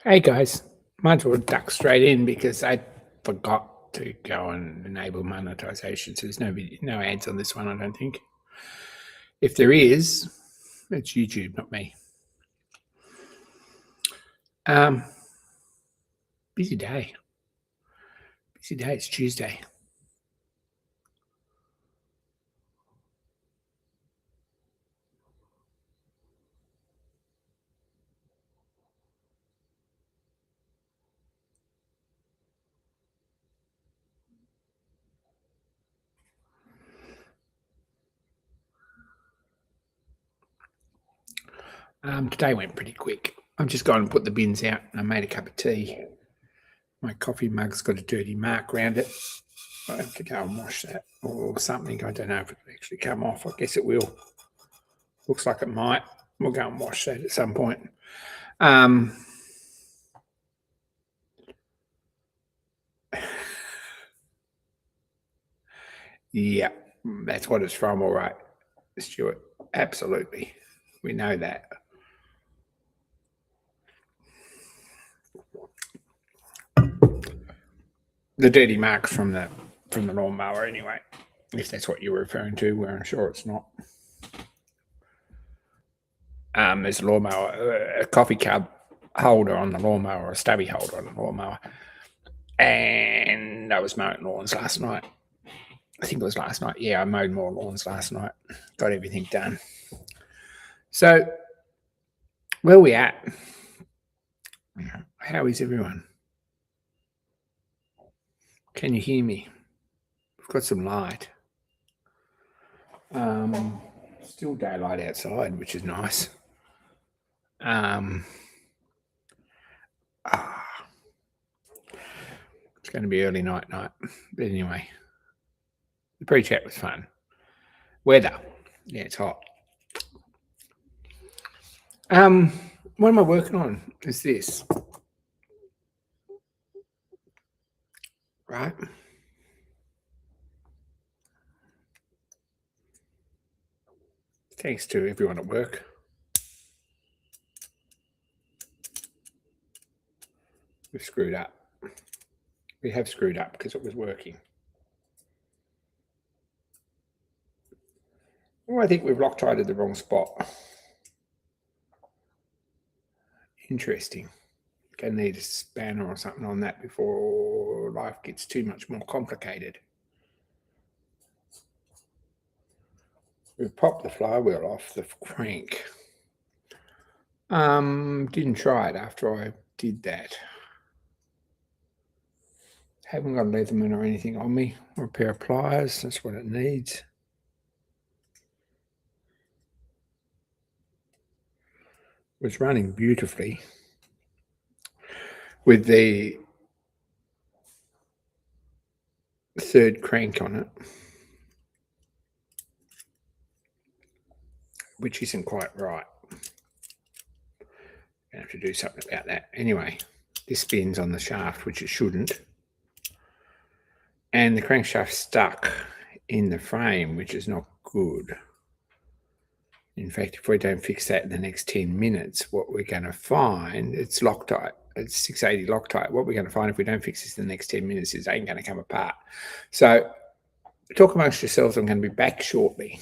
Hey guys, might as well duck straight in because I forgot to go and enable monetization. So there's no ads on this one, I don't think. If there is, it's YouTube, not me. Um, busy day. Busy day. It's Tuesday. Today went pretty quick. I've just gone and put the bins out and I made a cup of tea. My coffee mug's got a dirty mark around it. I have to go and wash that or something. I don't know if it'll actually come off. I guess it will. Looks like it might. We'll go and wash that at some point. Yeah, that's what it's from, all right, Stuart. Absolutely. We know that. The dirty marks from the lawnmower anyway, if that's what you're referring to, where I'm sure it's not. There's a lawnmower, a coffee cup holder on the lawnmower, a stubby holder on the lawnmower. And I was mowing lawns last night. I think it was last night. Yeah, I mowed more lawns last night. Got everything done. So, where are we at? How is everyone? Can you hear me? We've got some light. Still daylight outside, which is nice. It's going to be early night. But anyway, the pre-chat was fun. Weather. Yeah, it's hot. What am I working on? Is this. Right? Thanks to everyone at work. We've screwed up. We have screwed up because it was working. Well, I think we've Loctited the wrong spot. Interesting. Gonna need a spanner or something on that before life gets too much more complicated. We've popped the flywheel off the crank. Didn't try it after I did that. Haven't got a Leatherman or anything on me, or a pair of pliers. That's what it needs. It was running beautifully with the third crank on it, which isn't quite right. I have to do something about that. Anyway, this spins on the shaft, which it shouldn't. And the crankshaft stuck in the frame, which is not good. In fact, if we don't fix that in the next 10 minutes, what we're going to find, it's Loctite. It's 680 Loctite. What we're going to find if we don't fix this in the next 10 minutes is it ain't going to come apart. So talk amongst yourselves. I'm going to be back shortly.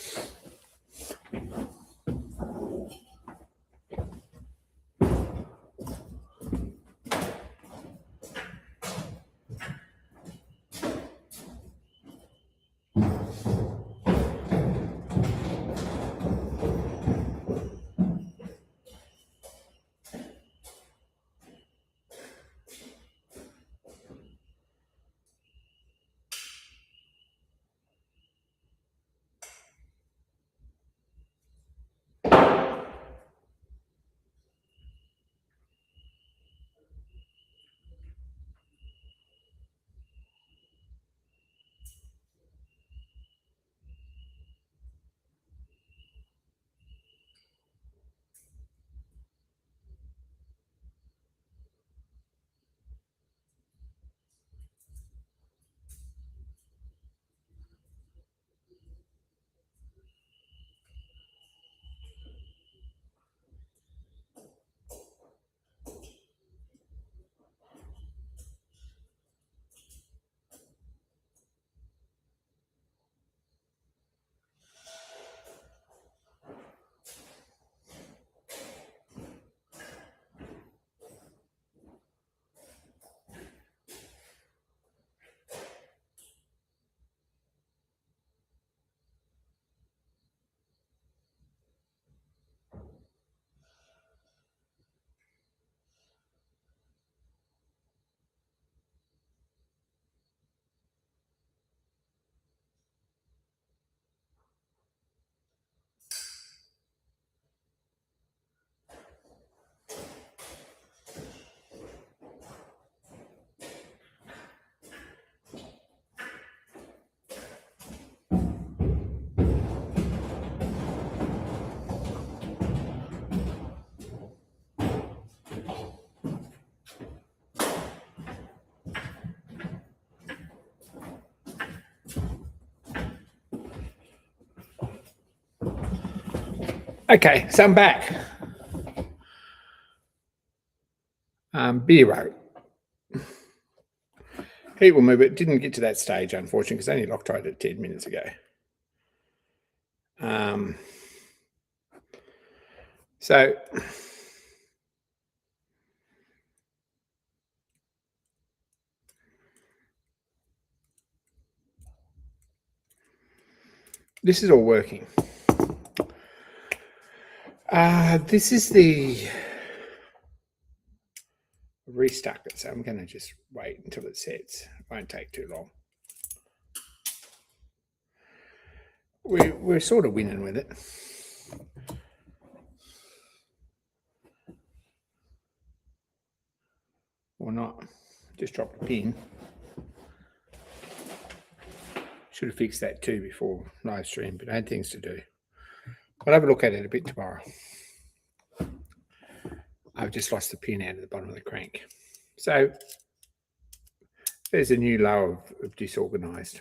Okay, so I'm back. Beer Heat will move it. Didn't get to that stage, unfortunately, because I only Loctite it 10 minutes ago. So this is all working. This is the restuck it, so I'm going to just wait until it sets. It won't take too long. We're sort of winning with it. Or not. Just dropped a pin. Should have fixed that too before live stream, but I had things to do. I'll have a look at it a bit tomorrow. I've just lost the pin out of the bottom of the crank. So there's a new low of disorganized.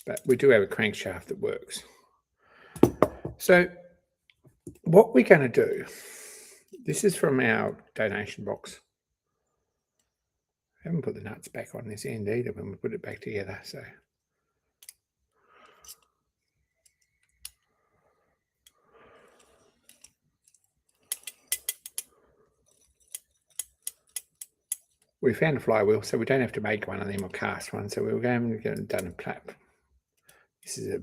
But we do have a crankshaft that works. So what we're going to do, this is from our donation box. I haven't put the nuts back on this end either when we put it back together. So we found a flywheel, so we don't have to make one of them or cast one. So we were going to get done a plap. This is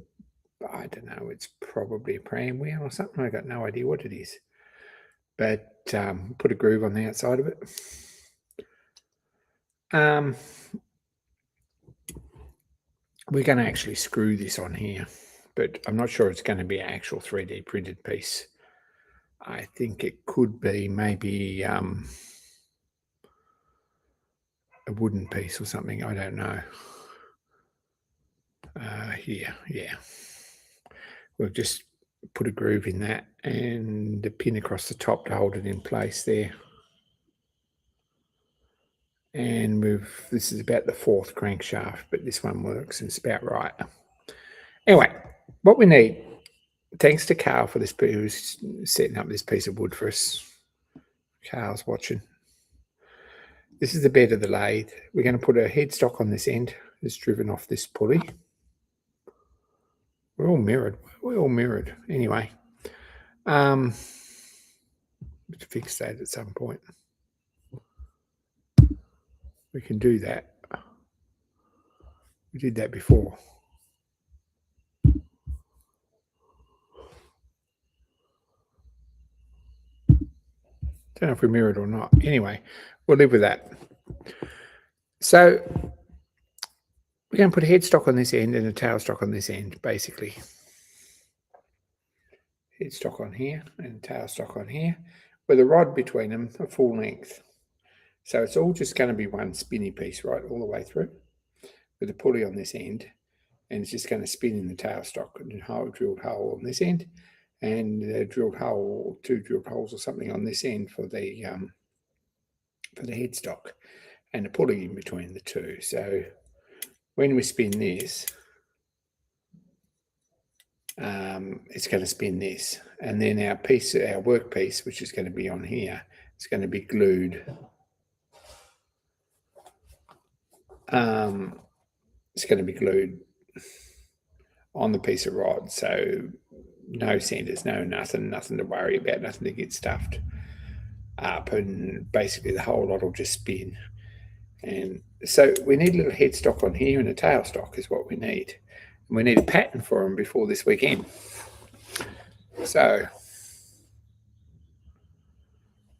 I don't know, it's probably a pram wheel or something. I got no idea what it is. But put a groove on the outside of it. We're going to actually screw this on here, but I'm not sure it's going to be an actual 3D printed piece. I think it could be maybe a wooden piece or something. I don't know. Here, yeah. We'll just put a groove in that and a pin across the top to hold it in place there. And this is about the 4th crankshaft, but this one works and it's about right. Anyway, what we need, thanks to Carl for this, who's setting up this piece of wood for us. Carl's watching. This is the bed of the lathe. We're going to put a headstock on this end. It's driven off this pulley. We're all mirrored. We're all mirrored. Anyway, to fix that at some point. We can do that. We did that before. Don't know if we mirrored or not. Anyway, we'll live with that. So we're going to put a headstock on this end and a tailstock on this end, basically. Headstock on here and tailstock on here, with a rod between them, a full length. So it's all just going to be one spinny piece, right, all the way through, with a pulley on this end, and it's just going to spin in the tailstock and a drilled hole on this end, and a drilled hole or 2 drilled holes or something on this end for the headstock, and a pulley in between the two. So when we spin this, it's going to spin this, and then our workpiece, which is going to be on here, it's going to be glued. It's going to be glued on the piece of rod, so no centers, no nothing to worry about, nothing to get stuffed up, and basically the whole lot will just spin. And so we need a little headstock on here, and a tailstock is what we need. And we need a pattern for them before this weekend. So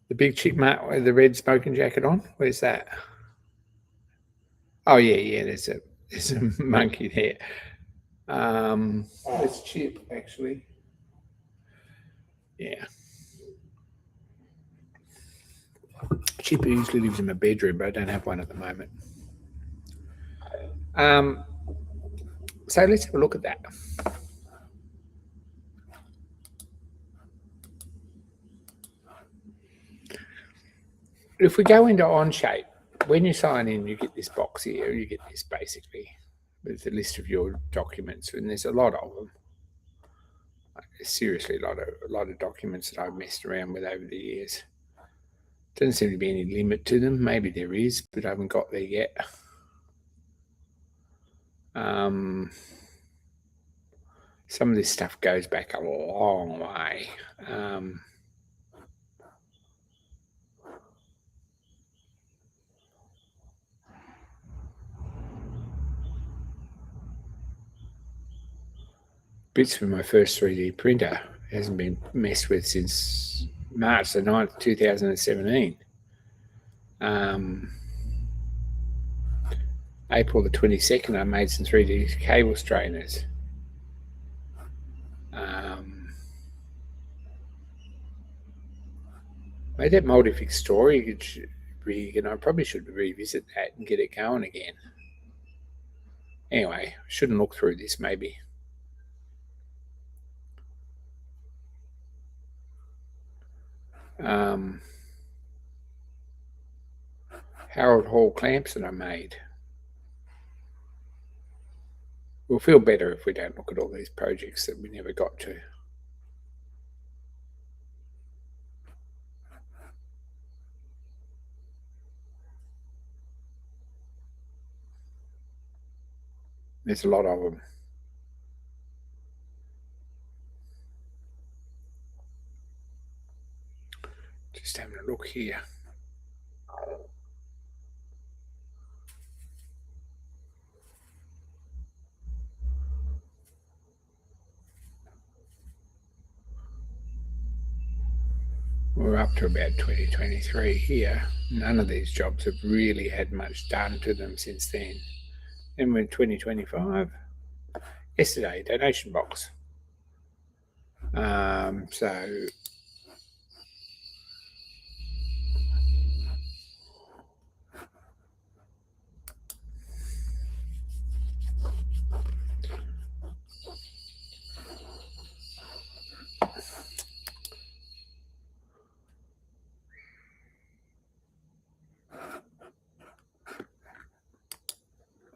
the big chipmunk with the red smoking jacket on, where's that? Oh yeah, there's a monkey there. It's Chip, actually. Yeah. Chip usually lives in my bedroom, but I don't have one at the moment. So let's have a look at that. If we go into onshape, when you sign in, you get this box here. You get this basically with a list of your documents, and there's a lot of them. seriously a lot of documents that I've messed around with over the years. Doesn't seem to be any limit to them. Maybe there is, but I haven't got there yet. Some of this stuff goes back a long way. Bits from my first 3D printer hasn't been messed with since March the 9th, 2017. April the 22nd, I made some 3D cable strainers. Made that multi-fix storage rig, and I probably should revisit that and get it going again. Anyway, shouldn't look through this maybe. Harold Hall clamps that I made. We'll feel better if we don't look at all these projects that we never got to. There's a lot of them. Just having a look here. We're up to about 2023 here. None of these jobs have really had much done to them since then. Then we're in 2025. Yesterday, donation box. So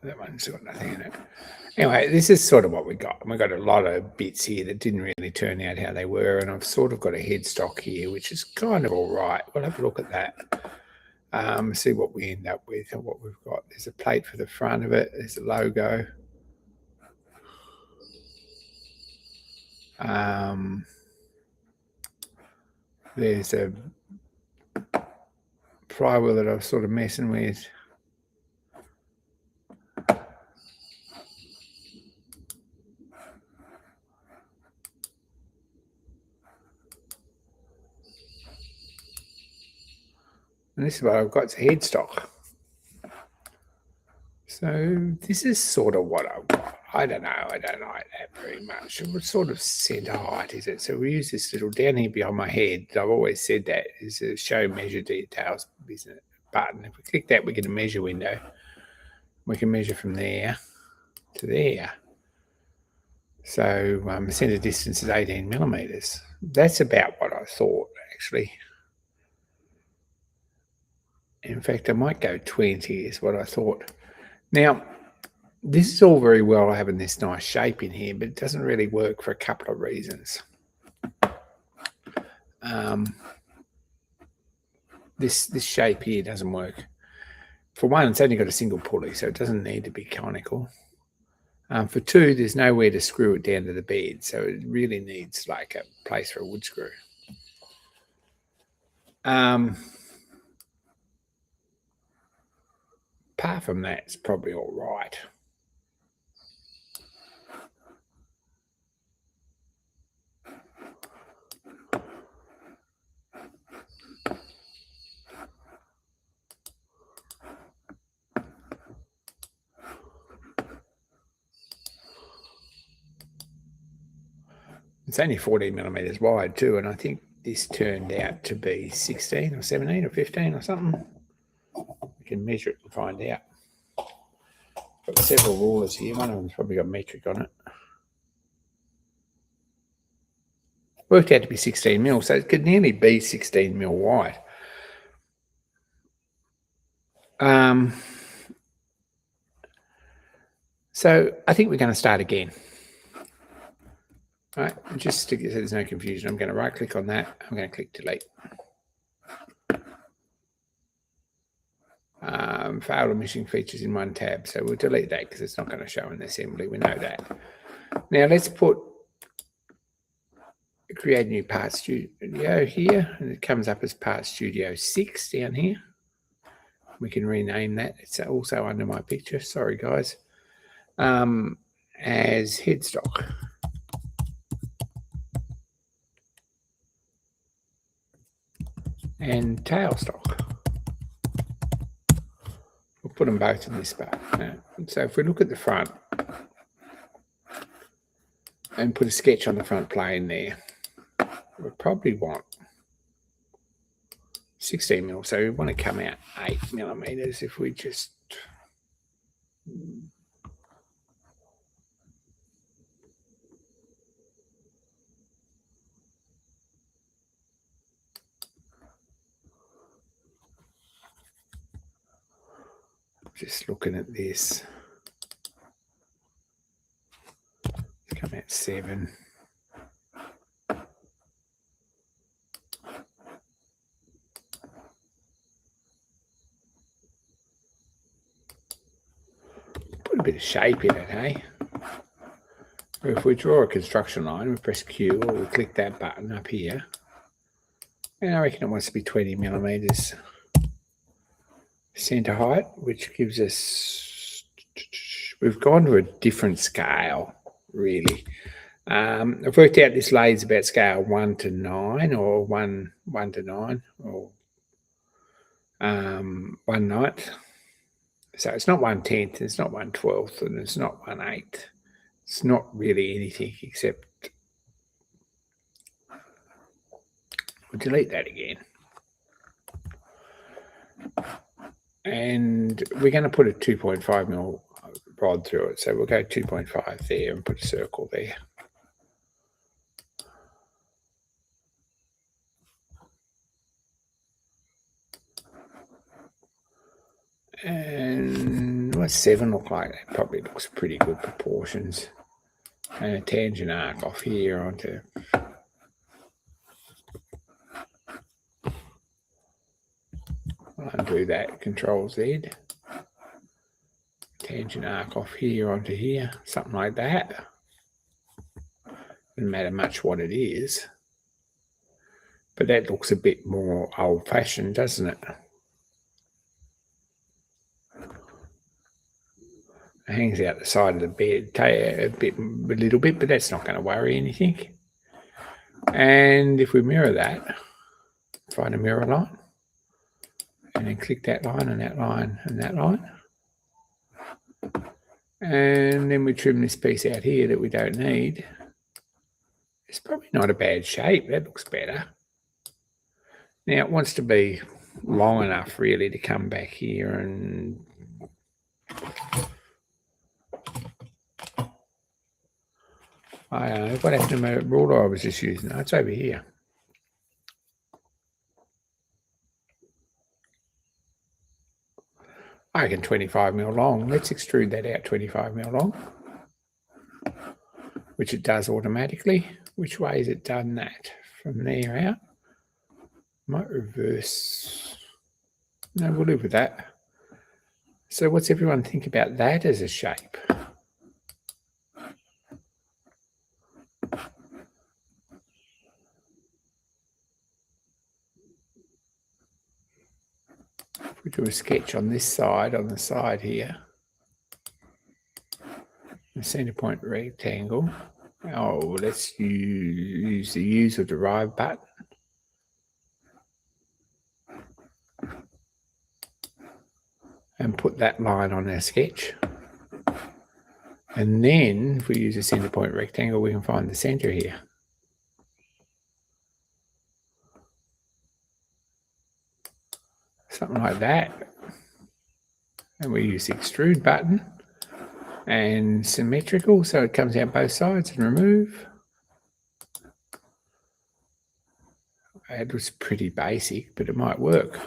that one's got nothing in it. Anyway, this is sort of what we got. We got a lot of bits here that didn't really turn out how they were, and I've sort of got a headstock here, which is kind of all right. We'll have a look at that. See what we end up with and what we've got. There's a plate for the front of it. There's a logo. There's a flywheel that I was sort of messing with. And this is what I've got, it's a headstock. So this is sort of what I've got. I don't know, I don't like that very much. What sort of centre height is it? So we use this little, down here behind my head, I've always said that, is a show measure details button. If we click that, we get a measure window. We can measure from there to there. So centre distance is 18 millimetres. That's about what I thought, actually. In fact, I might go 20 is what I thought. Now, this is all very well having this nice shape in here, but it doesn't really work for a couple of reasons. This shape here doesn't work. For one, it's only got a single pulley, so it doesn't need to be conical. For two, there's nowhere to screw it down to the bed, so it really needs like a place for a wood screw. Apart from that, it's probably all right. It's only 14 millimetres wide too, and I think this turned out to be 16 or 17 or 15 or something. We can measure it and find out. Got several rulers here. One of them's probably got metric on it. Worked out to be 16 mil, so it could nearly be 16 mil wide. So I think we're going to start again. All right, just to get so there's no confusion, I'm going to right click on that. I'm going to click delete. Failed or missing features in one tab. So we'll delete that because it's not going to show in the assembly. We know that. Now let's create a new Part Studio here, and it comes up as Part Studio 6 down here. We can rename that. It's also under my picture. Sorry, guys. As headstock. And tailstock. We'll put them both in this spot. So if we look at the front and put a sketch on the front plane there, we probably want 16 mil. So we want to come out 8 millimeters if we just looking at this. Let's come out 7. Put a bit of shape in it, hey? If we draw a construction line, we press Q or we click that button up here. And I reckon it wants to be 20 millimeters center height, which gives us, we've gone to a different scale, really. I've worked out this lathe is about scale 1 to 9 or 1 to 9 or 1/9. So it's not 1/10, it's not 1/12, and it's not 1/8. It's not really anything except, we'll delete that again. And we're going to put a 2.5 mil rod through it. So we'll go 2.5 there and put a circle there. And what's 7 look like? That probably looks pretty good proportions. And a tangent arc off here onto. I'll undo that, Control Z. Tangent arc off here onto here, something like that. Doesn't matter much what it is. But that looks a bit more old-fashioned, doesn't it? It hangs out the side of the bed a little bit, but that's not going to worry anything. And if we mirror that, find a mirror line, and then click that line and that line and that line. And then we trim this piece out here that we don't need. It's probably not a bad shape. That looks better. Now it wants to be long enough really to come back here and I don't know what happened to my ruler I was just using. No, it's over here. I reckon 25 mil long. Let's extrude that out 25 mil long, which it does automatically. Which way has it done that? From there out? Might reverse. No, we'll live with that. So what's everyone think about that as a shape? If we do a sketch on this side, on the side here, the center point rectangle. Oh, let's use the use or derive button. And put that line on our sketch. And then if we use a center point rectangle, we can find the center here. Something like that. And we use the extrude button and symmetrical so it comes out both sides and remove. It was pretty basic, but it might work.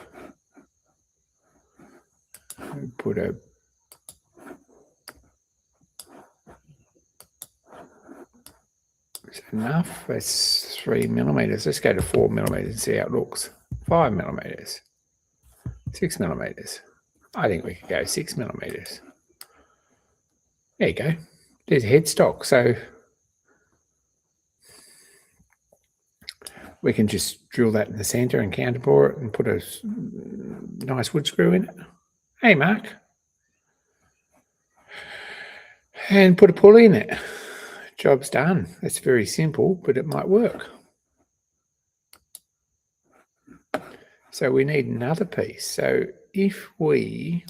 Put a Is that enough? That's 3 millimeters. Let's go to 4 millimeters and see how it looks. 5 millimeters. 6 millimeters. I think we could go 6 millimeters. There you go. There's a headstock. So we can just drill that in the center and counterbore it and put a nice wood screw in it. Hey, Mark. And put a pulley in it. Job's done. It's very simple, but it might work. So we need another piece. So if we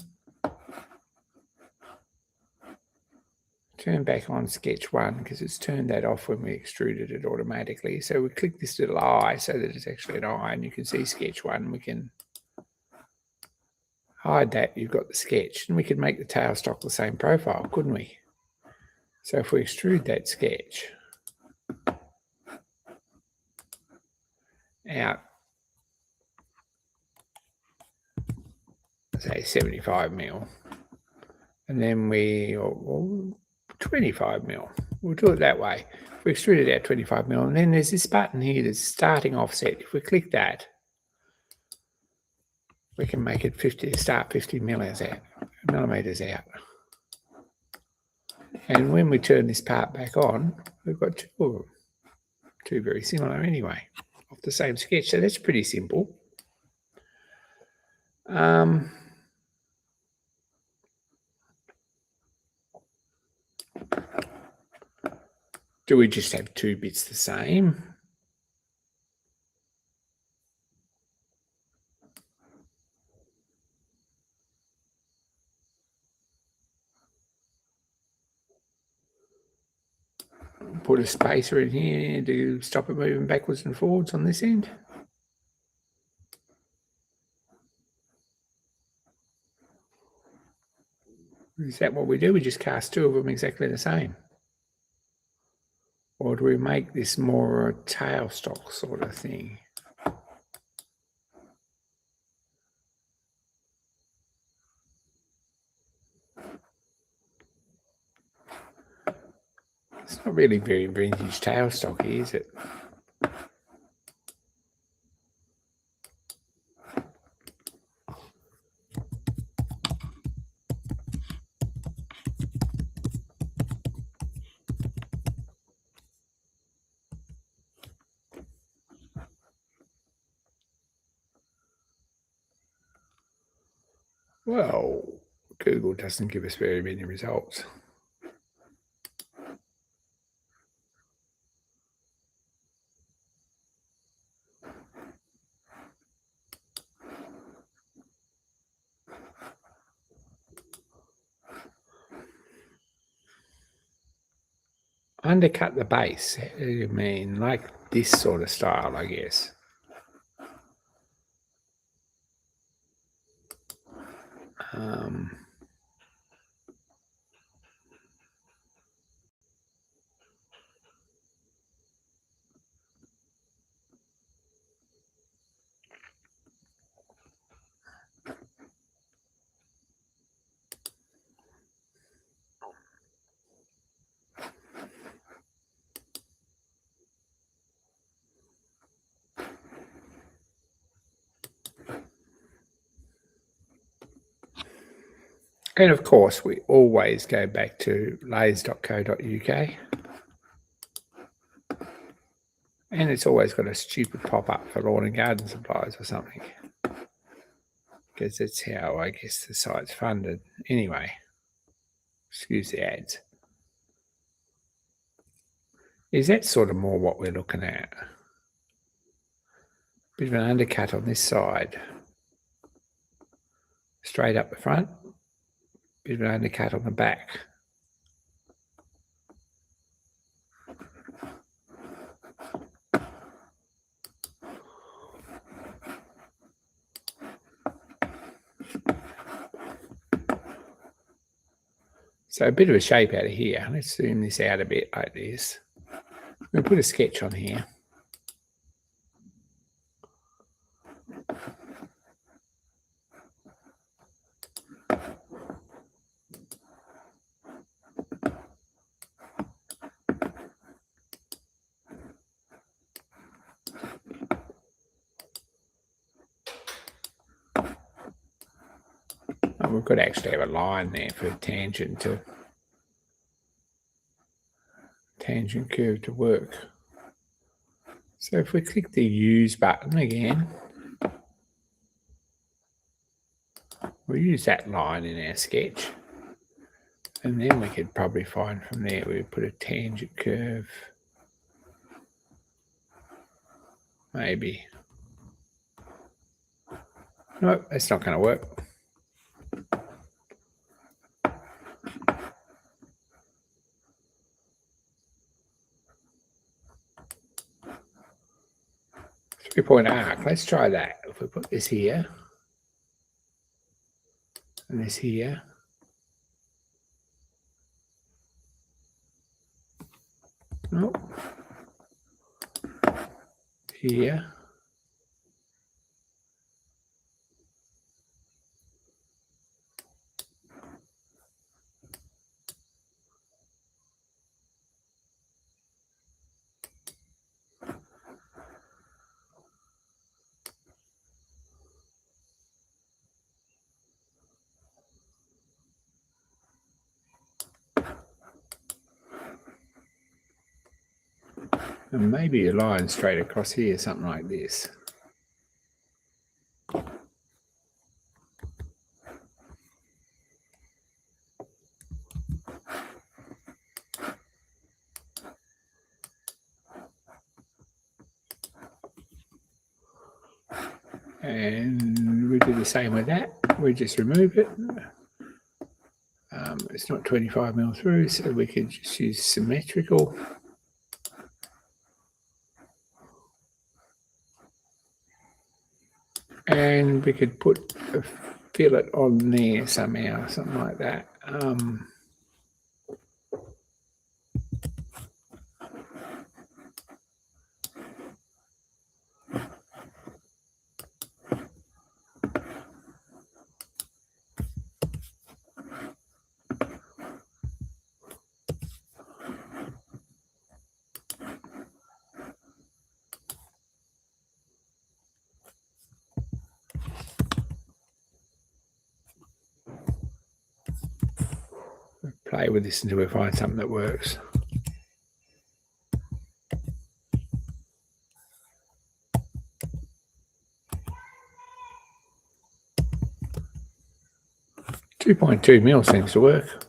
turn back on sketch 1, because it's turned that off when we extruded it automatically. So we click this little eye so that it's actually an eye, and you can see sketch 1. We can hide that. You've got the sketch, and we could make the tailstock the same profile, couldn't we? So if we extrude that sketch out, say 75 mil, and then or 25 mil. We'll do it that way. If we extrude it out 25 mil, and then there's this button here that's starting offset. If we click that, we can make it 50 millimeters out. And when we turn this part back on, we've got two of them. Two very similar anyway, off the same sketch. So that's pretty simple. Do we just have two bits the same? Put a spacer in here to stop it moving backwards and forwards on this end. Is that what we do? We just cast two of them exactly the same? Or do we make this more a tailstock sort of thing? It's not really very vintage tailstock, is it? Well, Google doesn't give us very many results. Undercut the base. How do you mean? Like this sort of style, I guess. And of course, we always go back to lathes.co.uk. And it's always got a stupid pop-up for lawn and garden supplies or something. Because that's how, I guess, the site's funded. Anyway, excuse the ads. Is that sort of more what we're looking at? Bit of an undercut on this side. Straight up the front. Bit of an undercut on the back. So a bit of a shape out of here. Let's zoom this out a bit like this. We'll put a sketch on here. we've got to actually have a line there for tangent curve to work. So if we click the use button again, we'll use that line in our sketch. And then we could probably find from there, we would put a tangent curve. Maybe. Nope, that's not going to work. Three-point arc. Let's try that. If we put this here and this here. Nope. Here. And maybe a line straight across here, something like this. And we do the same with that. We just remove it. It's not 25mm through, so we could just use symmetrical. And we could put a fillet on there somehow, something like that. Play with this until we find something that works. .2 seems to work.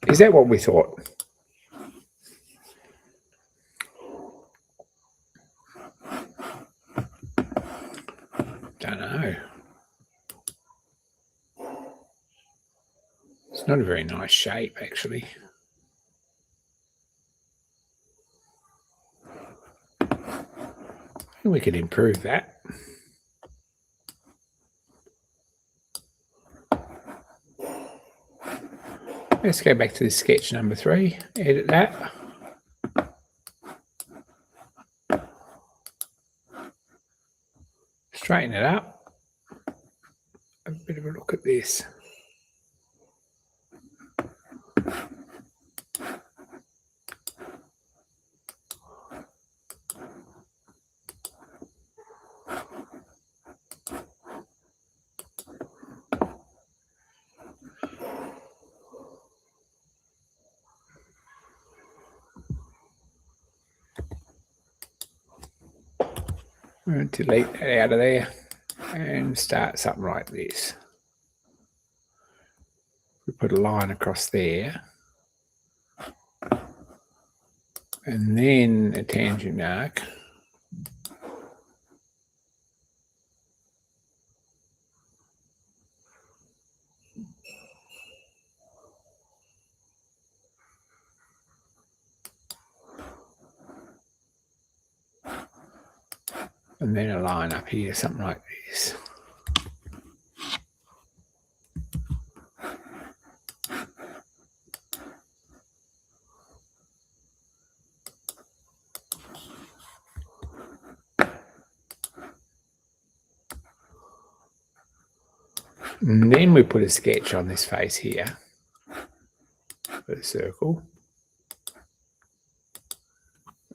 Is that what we thought? Don't know. It's not a very nice shape, actually. I think we could improve that. Let's go back to the sketch number 3, edit that. Straighten it up. Have a bit of a look at this. I'm going to delete that out of there and start something like this. We put a line across there and then a tangent arc. And then a line up here, something like this. And then we put a sketch on this face here for a circle.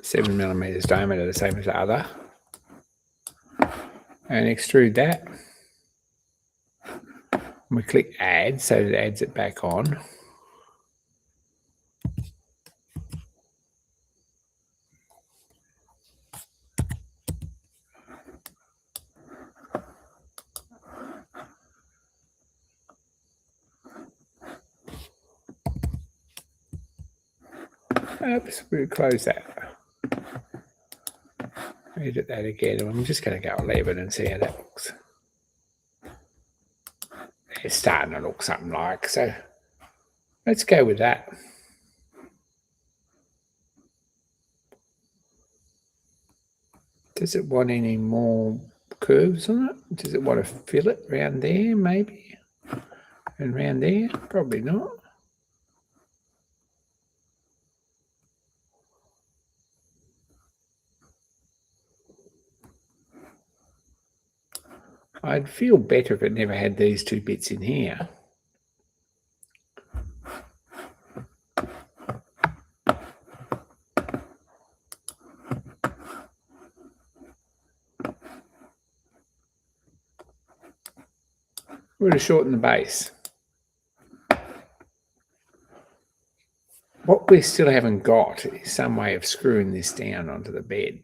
7mm diameter, the same as the other. And extrude that. And we click add, so it adds it back on. Oops, we'll close that. Edit that again. I'm just going to go 11 and see how that looks. It's starting to look something like, so let's go with that. Does it want any more curves on it? Does it want to fill it around there, maybe? And around there? Probably not. I'd feel better if it never had these two bits in here. Would have shortened the base. What we still haven't got is some way of screwing this down onto the bed.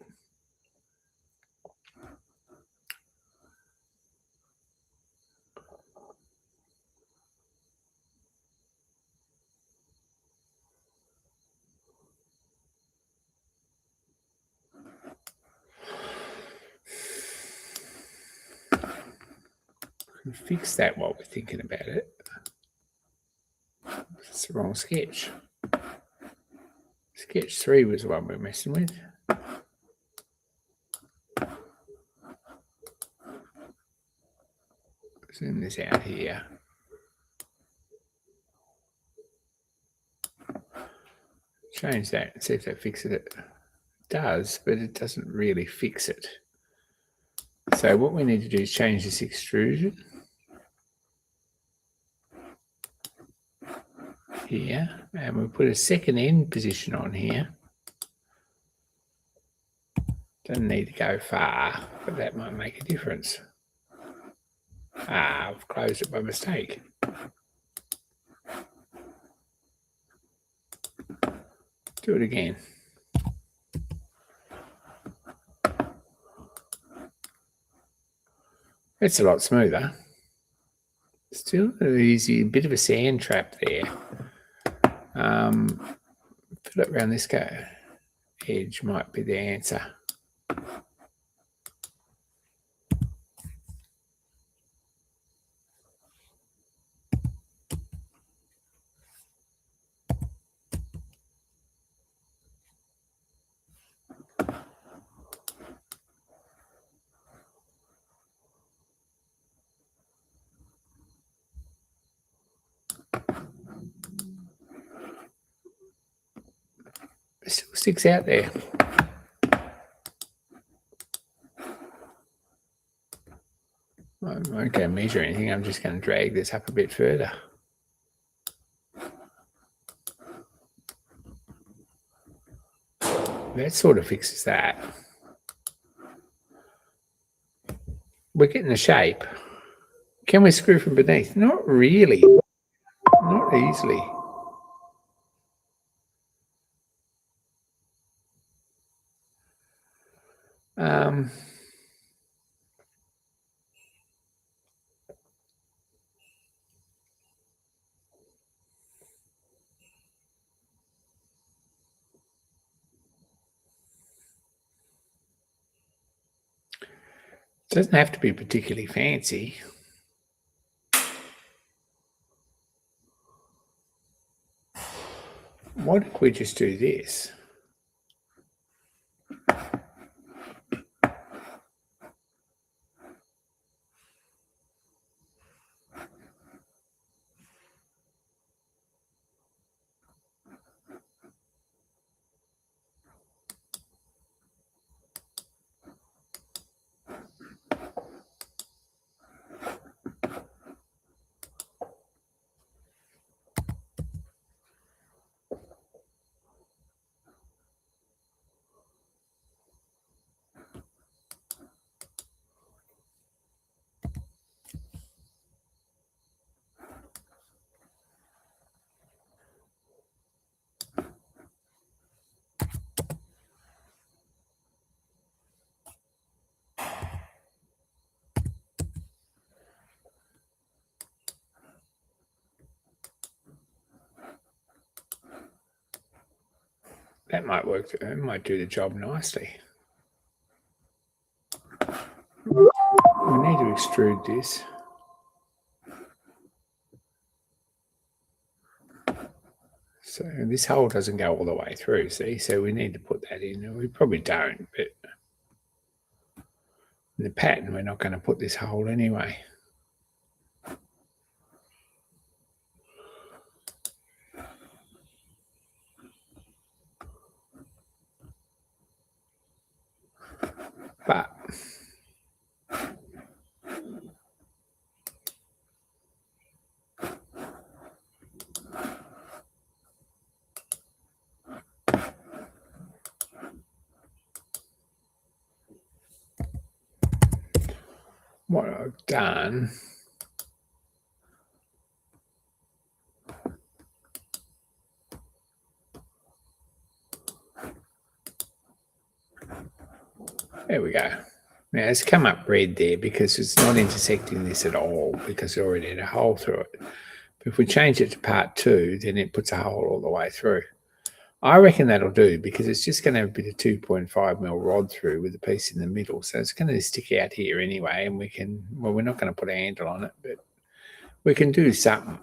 We can fix that while we're thinking about it. That's the wrong sketch. Sketch 3 was the one we're messing with. Zoom this out here. Change that and see if that fixes it. It does, but it doesn't really fix it. So what we need to do is change this extrusion here, and we'll put a second end position on here. Doesn't need to go far, but that might make a difference. I've closed it by mistake. Do it again. It's a lot smoother. Still easy, a bit of a sand trap there. Fill it around this edge might be the answer. It still sticks out there. I won't go measure anything. I'm just going to drag this up a bit further. That sort of fixes that. We're getting a shape. Can we screw from beneath? Not really. Not easily. It doesn't have to be particularly fancy. What if we just do this? That might work. It might do the job nicely. We need to extrude this. So this hole doesn't go all the way through, see? So we need to put that in. We probably don't, but in the pattern, we're not going to put this hole anyway. But what I've done, there we go. Now it's come up red there because it's not intersecting this at all because it already had a hole through it. But if we change it to part 2, then it puts a hole all the way through. I reckon that'll do because it's just going to have a bit of 2.5 mil rod through with a piece in the middle. So it's going to stick out here anyway, and we can, well, we're not going to put a handle on it, but we can do something.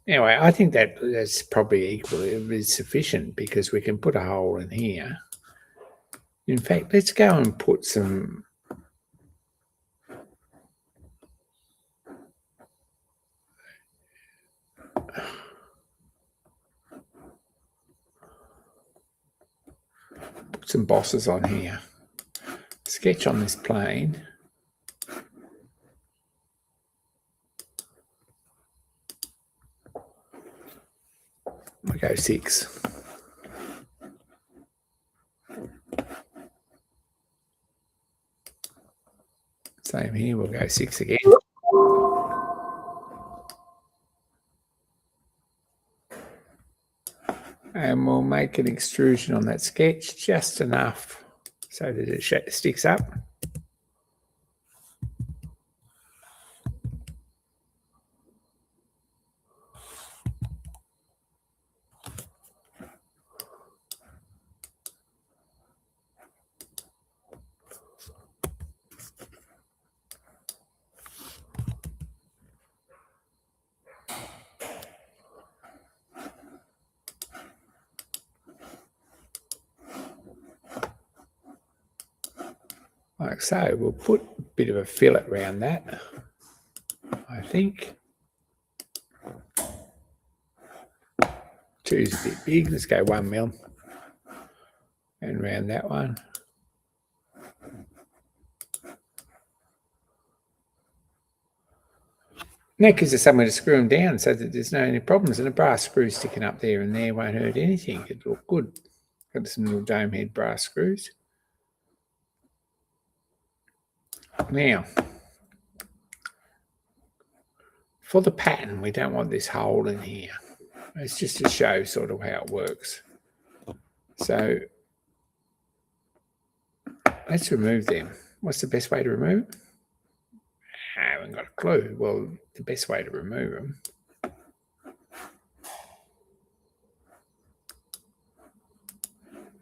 Anyway, I think that's probably equally sufficient because we can put a hole in here. In fact, let's go and put some bosses on here. Sketch on this plane. We go 6. Same here, we'll go 6 again. And we'll make an extrusion on that sketch just enough so that it sticks up. Like so, we'll put a bit of a fillet around that, I think. 2's a bit big, let's go 1 mil. And round that one. That gives us somewhere to screw them down so that there's no any problems. And a brass screw sticking up there and there won't hurt anything. It'll look good. Got some little dome head brass screws. Now, for the pattern, we don't want this hole in here. It's just to show sort of how it works. So let's remove them. What's the best way to remove them? I haven't got a clue. Well, the best way to remove them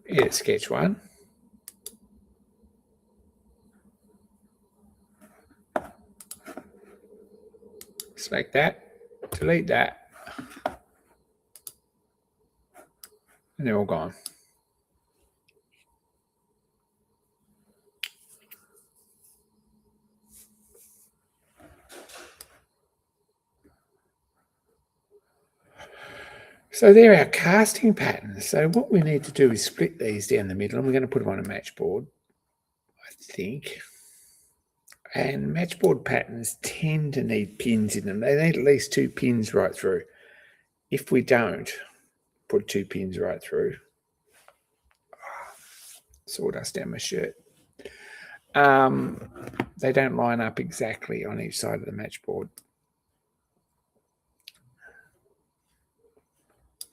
is sketch 1. Select that, delete that, and they're all gone. So they're our casting patterns. So what we need to do is split these down the middle, and we're going to put them on a matchboard, I think. And matchboard patterns tend to need pins in them. They need at least 2 pins right through. If we don't put 2 pins right through, sawdust down my shirt, they don't line up exactly on each side of the matchboard.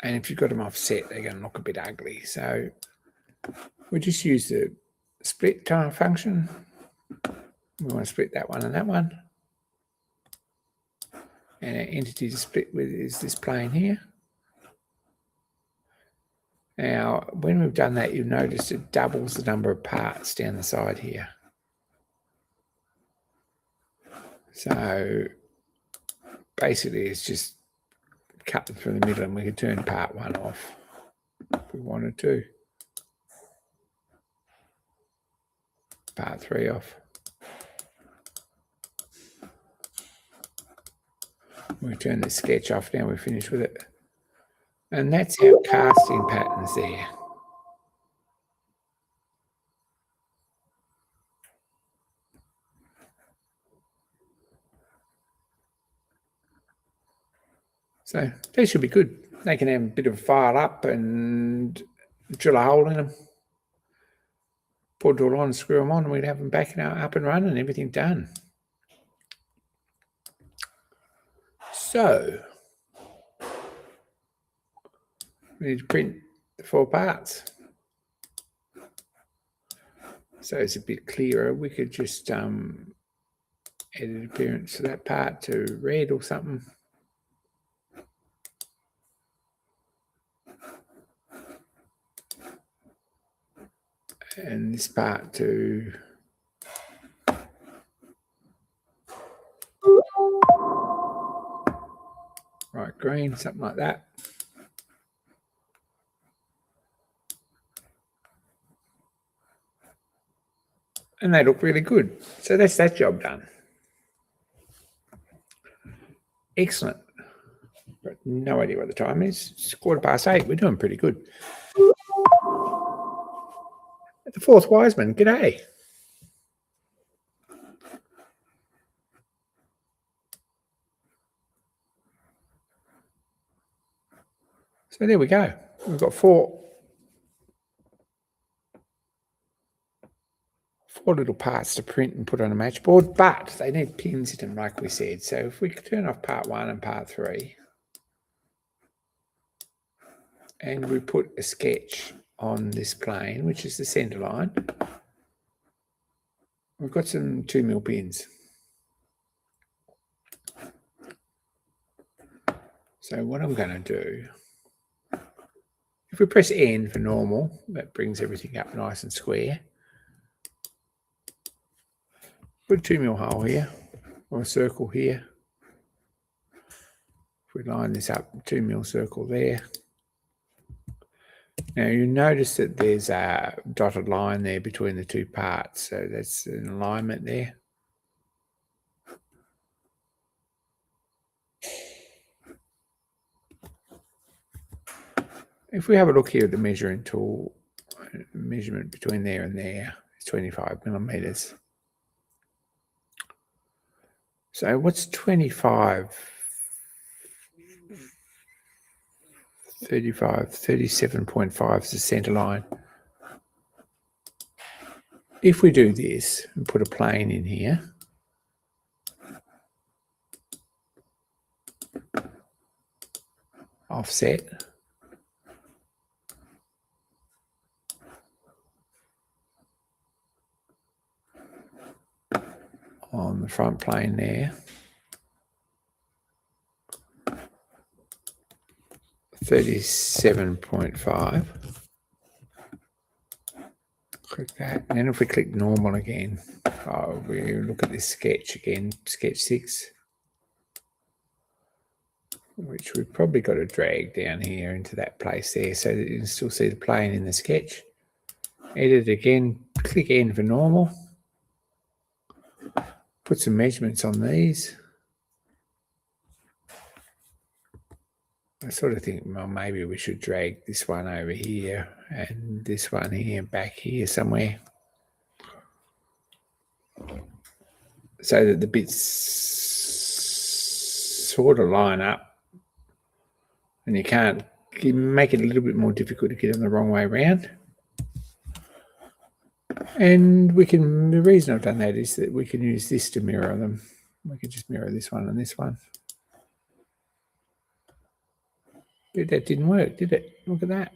And if you've got them offset, they're going to look a bit ugly. So we just use the split kind of function. We want to split that one and that one. And our entity to split with is this plane here. Now, when we've done that, you'll notice it doubles the number of parts down the side here. So basically, it's just cut them through the middle, and we could turn part 1 off if we wanted to. Part 3 off. We turn the sketch off now, we're finished with it. And that's our casting patterns there. So they should be good. They can have a bit of a file up and drill a hole in them. Put it all on, screw them on, and we'd have them back up and running, everything done. So we need to print the 4 parts. So it's a bit clearer. We could just edit appearance of that part to red or something. And this part to right green, something like that. And they look really good. So that's that job done. Excellent. Got no idea what the time is. It's 8:15. We're doing pretty good. The fourth Wiseman, g'day. So there we go. We've got four little parts to print and put on a matchboard, but they need pins in them, like we said. So if we turn off part 1 and part 3, and we put a sketch on this plane, which is the center line, we've got some 2mm pins. So what I'm going to do, if we press N for normal, that brings everything up nice and square. Put a 2mm hole here, or a circle here. If we line this up, 2mm circle there. Now you notice that there's a dotted line there between the 2 parts, so that's an alignment there. If we have a look here at the measuring tool, measurement between there and there is 25mm. So what's 25? 37.5 is the center line. If we do this and put a plane in here, offset, on the front plane there, 37.5. Click that, and then if we click normal again, we look at this sketch again, sketch 6, which we've probably got to drag down here into that place there so that you can still see the plane in the sketch. Edit again, click N for normal. Put some measurements on these. I sort of think, well, maybe we should drag this one over here and this one here back here somewhere, so that the bits sort of line up, and you can't make it a little bit more difficult to get them the wrong way around. And we can, the reason I've done that is that we can use this to mirror them. We could just mirror this one and this one. But that didn't work, did it? Look at that.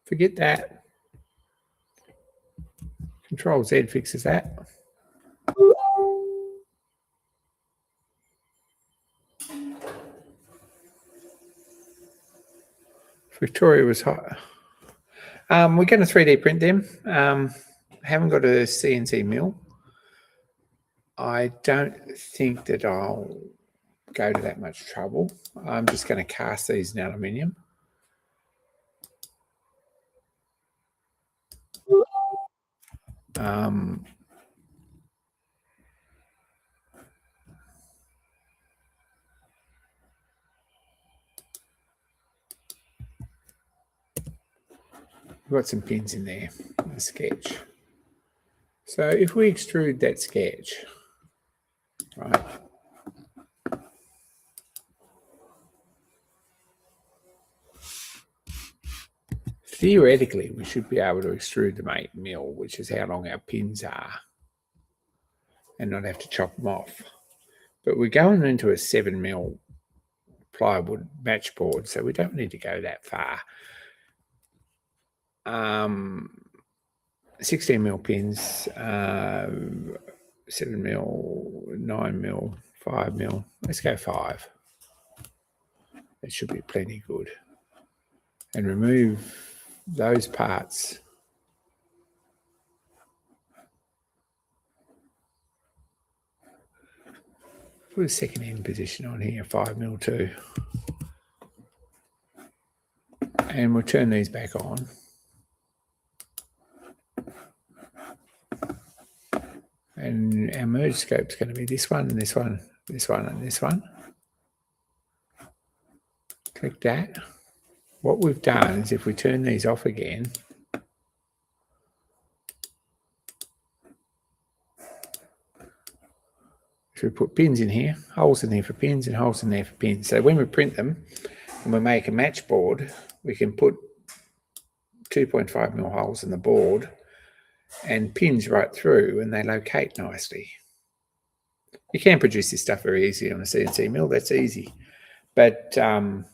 Forget that. Control Z fixes that. Victoria was hot. We're going to 3D print them. Haven't got a CNC mill. I don't think that I'll go to that much trouble. I'm just going to cast these in aluminium. We've got some pins in there, the sketch. So if we extrude that sketch, right, theoretically we should be able to extrude them 8 mil, which is how long our pins are, and not have to chop them off. But we're going into a 7 mil plywood matchboard, so we don't need to go that far. 16 mil pins, 7 mil, 9 mil, 5 mil. Let's go 5. It should be plenty good. And remove those parts. Put a second end position on here, 5 mil too. And we'll turn these back on. And our merge scope is going to be this one, and this one, this one, and this one. Click that. What we've done is if we turn these off again, so we put pins in here, holes in there for pins and holes in there for pins. So when we print them and we make a match board, we can put 2.5 mil holes in the board and pins right through, and they locate nicely. You can produce this stuff very easily on a CNC mill. That's easy. But to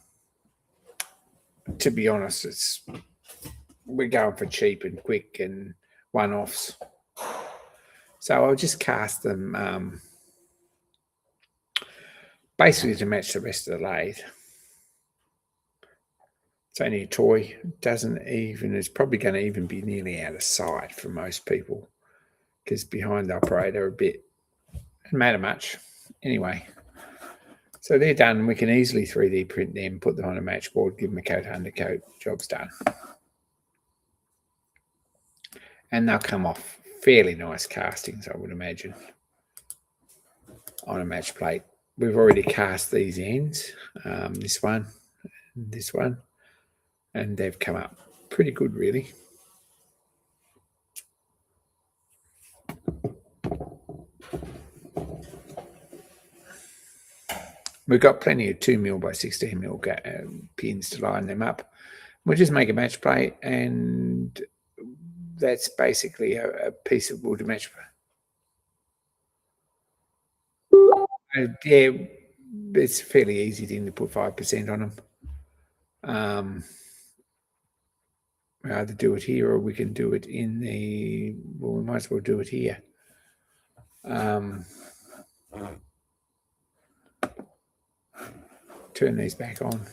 be honest, we're going for cheap and quick and one-offs. So I'll just cast them basically to match the rest of the lathe. It's only a toy. It's probably going to even be nearly out of sight for most people, because behind the operator a bit, doesn't matter much. Anyway, so they're done. We can easily 3D print them, put them on a match board, give them a coat, undercoat, job's done. And they'll come off fairly nice castings, I would imagine, on a match plate. We've already cast these ends, this one, and they've come up pretty good, really. We've got plenty of 2 mil by 16 mil pins to line them up. We'll just make a match plate, and that's basically a piece of wood to match. Yeah, it's a fairly easy thing to put 5% on them. We either do it here or we can do it in the, well, we might as well do it here. Turn these back on.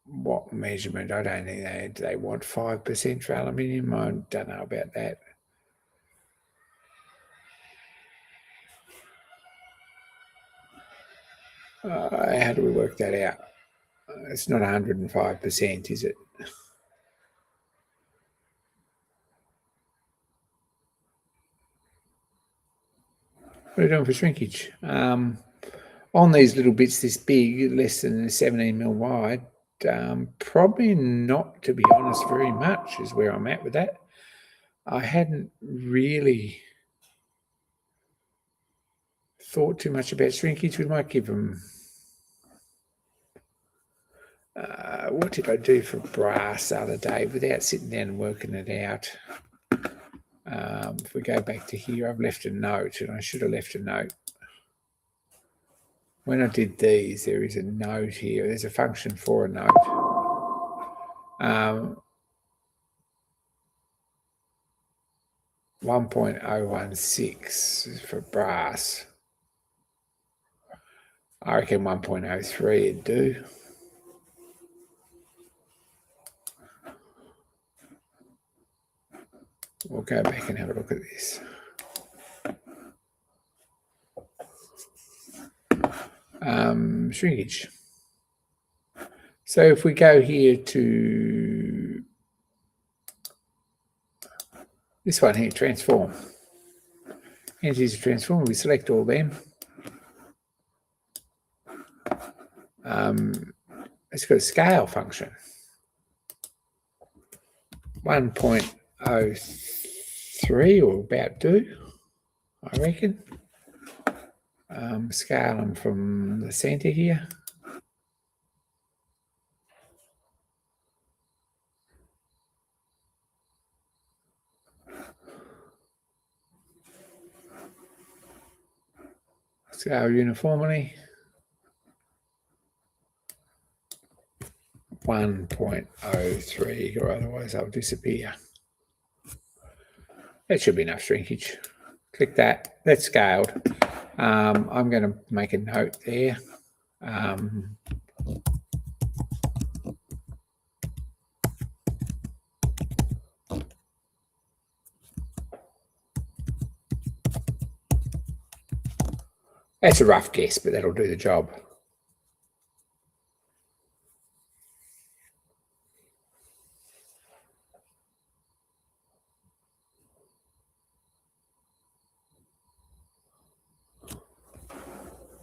What measurement? I don't think they want 5% for aluminium. I don't know about that. How do we work that out? It's not 105%, is it? What are we doing for shrinkage? On these little bits this big, less than 17 mil wide, probably not, to be honest, very much is where I'm at with that. I hadn't really thought too much about shrinkage. We might give them, what did I do for brass the other day without sitting down and working it out? If we go back to here, I've left a note, and I should have left a note. When I did these, there is a note here. There's a function for a note. 1.016 for brass. I reckon 1.03 would do. We'll go back and have a look at this. Shrinkage. So if we go here to this one here, transform. Entities to transform, we select all them. It's got a scale function. 1.03 or about do, I reckon. Scale them from the center here. Scale uniformly. 1.03 or otherwise I'll disappear. That should be enough shrinkage. Click that. That's scaled. I'm going to make a note there. That's a rough guess, but that'll do the job.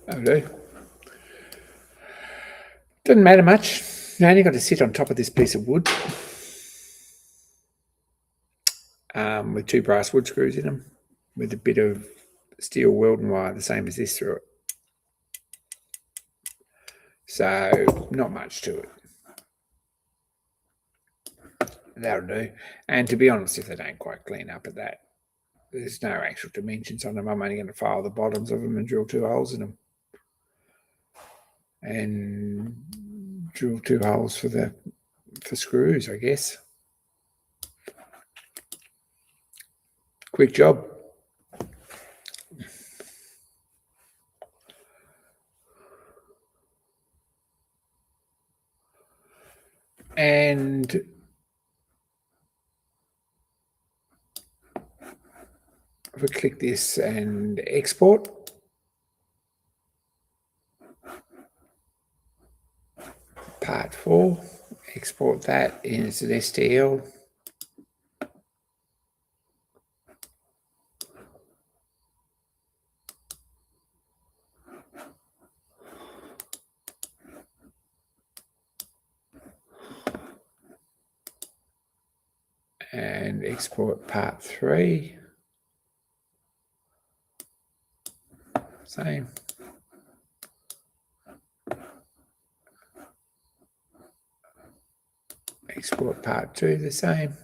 That'll do. Doesn't matter much. You only got to sit on top of this piece of wood with 2 brass wood screws in them with a bit of steel welding wire, the same as this through it. So not much to it. That'll do. And to be honest, if they don't quite clean up at that, there's no actual dimensions on them. I'm only going to file the bottoms of them and drill 2 holes in them. And drill 2 holes for screws, I guess. Quick job. And if we click this and export, part 4, export that as an STL. And export part 3. Same. Export part 2 the same.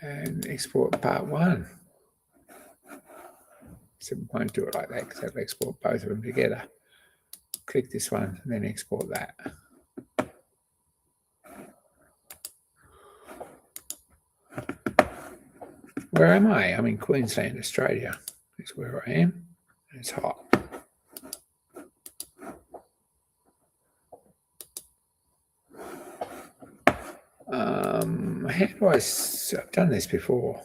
And export part 1. So we won't do it like that because I'll export both of them together. Click this one and then export that. Where am I? I'm in Queensland, Australia. That's where I am. It's hot. How do I've done this before.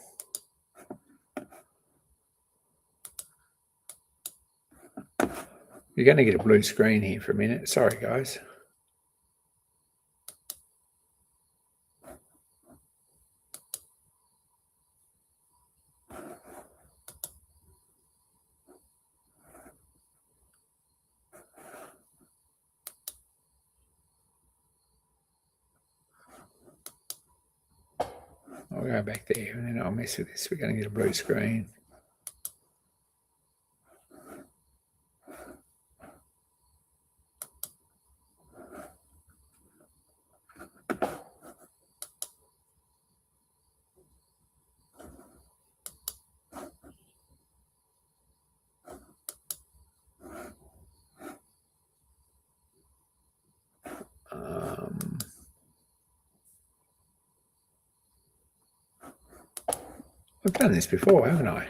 You're going to get a blue screen here for a minute. Sorry, guys. I'll go back there and then I'll mess with this. We're going to get a blue screen. I've done this before, haven't I?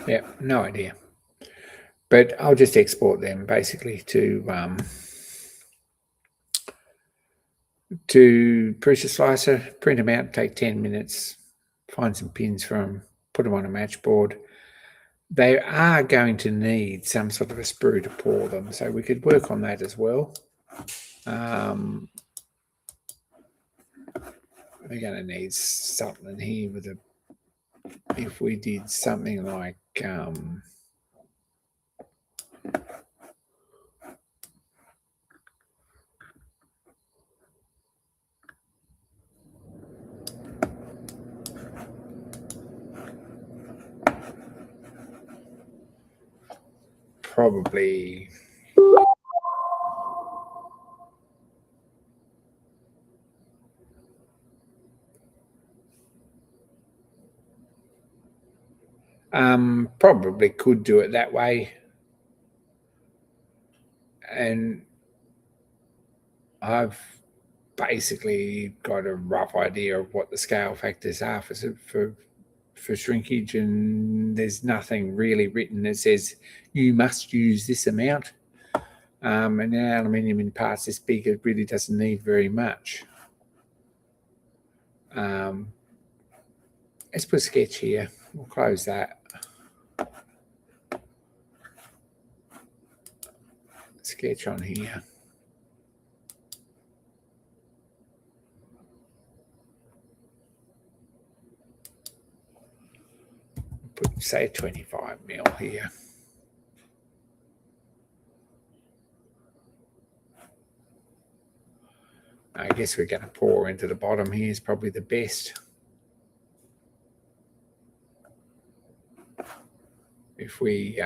Yeah, no idea. But I'll just export them basically to pressure slicer, print them out, take 10 minutes, find some pins for them, put them on a match board. They are going to need some sort of a sprue to pour them, so we could work on that as well. We're going to need something here with a, if we did something like probably probably could do it that way, and I've basically got a rough idea of what the scale factors are for shrinkage, and there's nothing really written that says you must use this amount. And an aluminium in parts this big, it really doesn't need very much. Let's put a sketch here. We'll close that. Sketch on here. Put, say, 25 mil here. I guess we're going to pour into the bottom here is probably the best. If we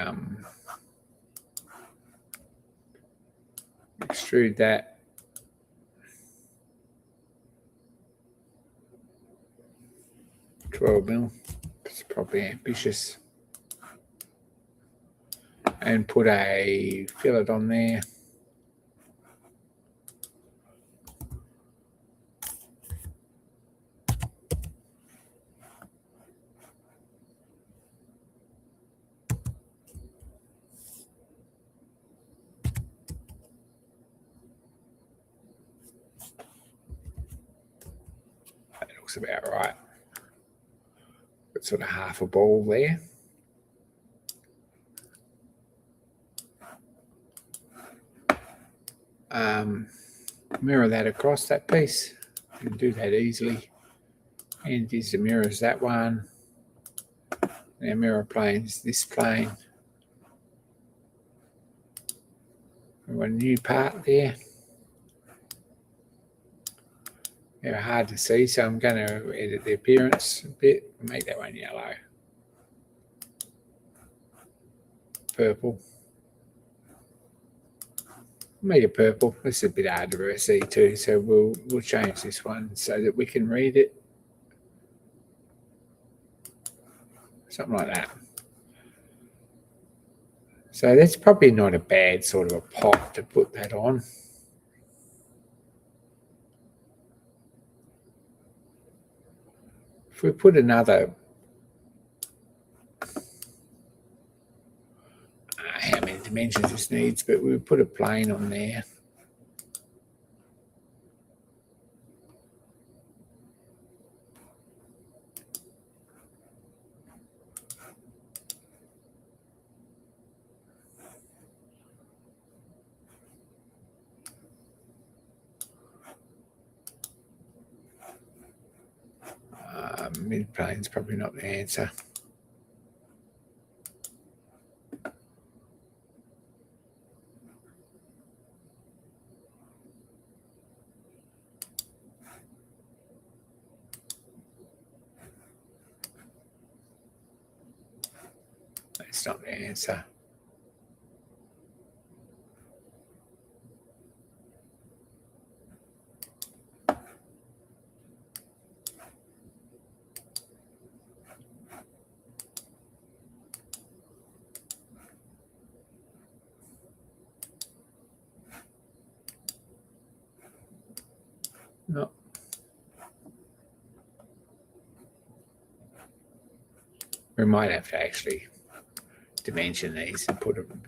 extrude that, $12 mil, it's probably ambitious, and put a fillet on there. That looks about right. Got sort of half a ball there. Mirror that across that piece. You can do that easily. And is the mirrors that one. Our mirror plane is this plane. We've got a new part there. They're hard to see, so I'm going to edit the appearance a bit, make that one yellow. Purple. Make it purple. This is a bit hard to see too, so we'll change this one so that we can read it. Something like that. So that's probably not a bad sort of a pot to put that on. If we put another, how many dimensions this needs, but we'll put a plane on there. Mid-plane's probably not the answer. That's not the answer. No. We might have to actually dimension these and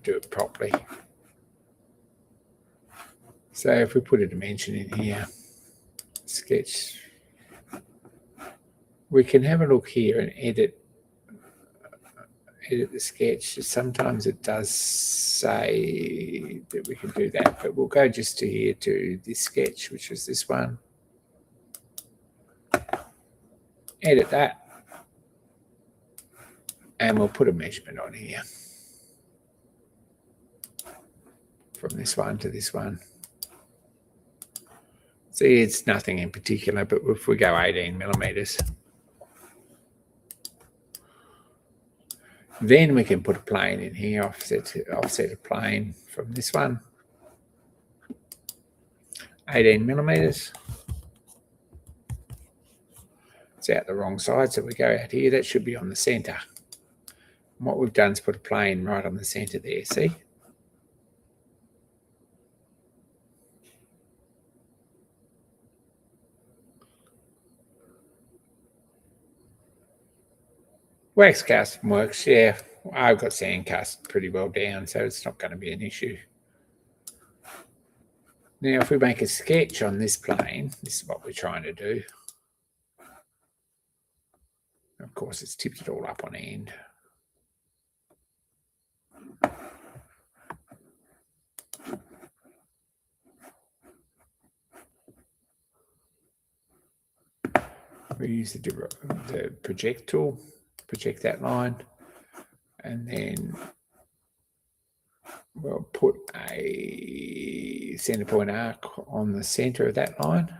do it properly. So if we put a dimension in here, sketch, we can have a look here and edit the sketch. Sometimes it does say that we can do that, but we'll go just to here to this sketch, which is this one. Edit that. And we'll put a measurement on here. From this one to this one. See, it's nothing in particular, but if we go 18 millimeters, then we can put a plane in here, offset a plane from this one. 18 millimeters. It's out the wrong side, so we go out here. That should be on the center. And what we've done is put a plane right on the center there, see? Wax cast works, yeah. I've got sand cast pretty well down, so it's not going to be an issue. Now, if we make a sketch on this plane, this is what we're trying to do. Of course, it's tipped it all up on end. We use the project tool, project that line, and then we'll put a center point arc on the center of that line.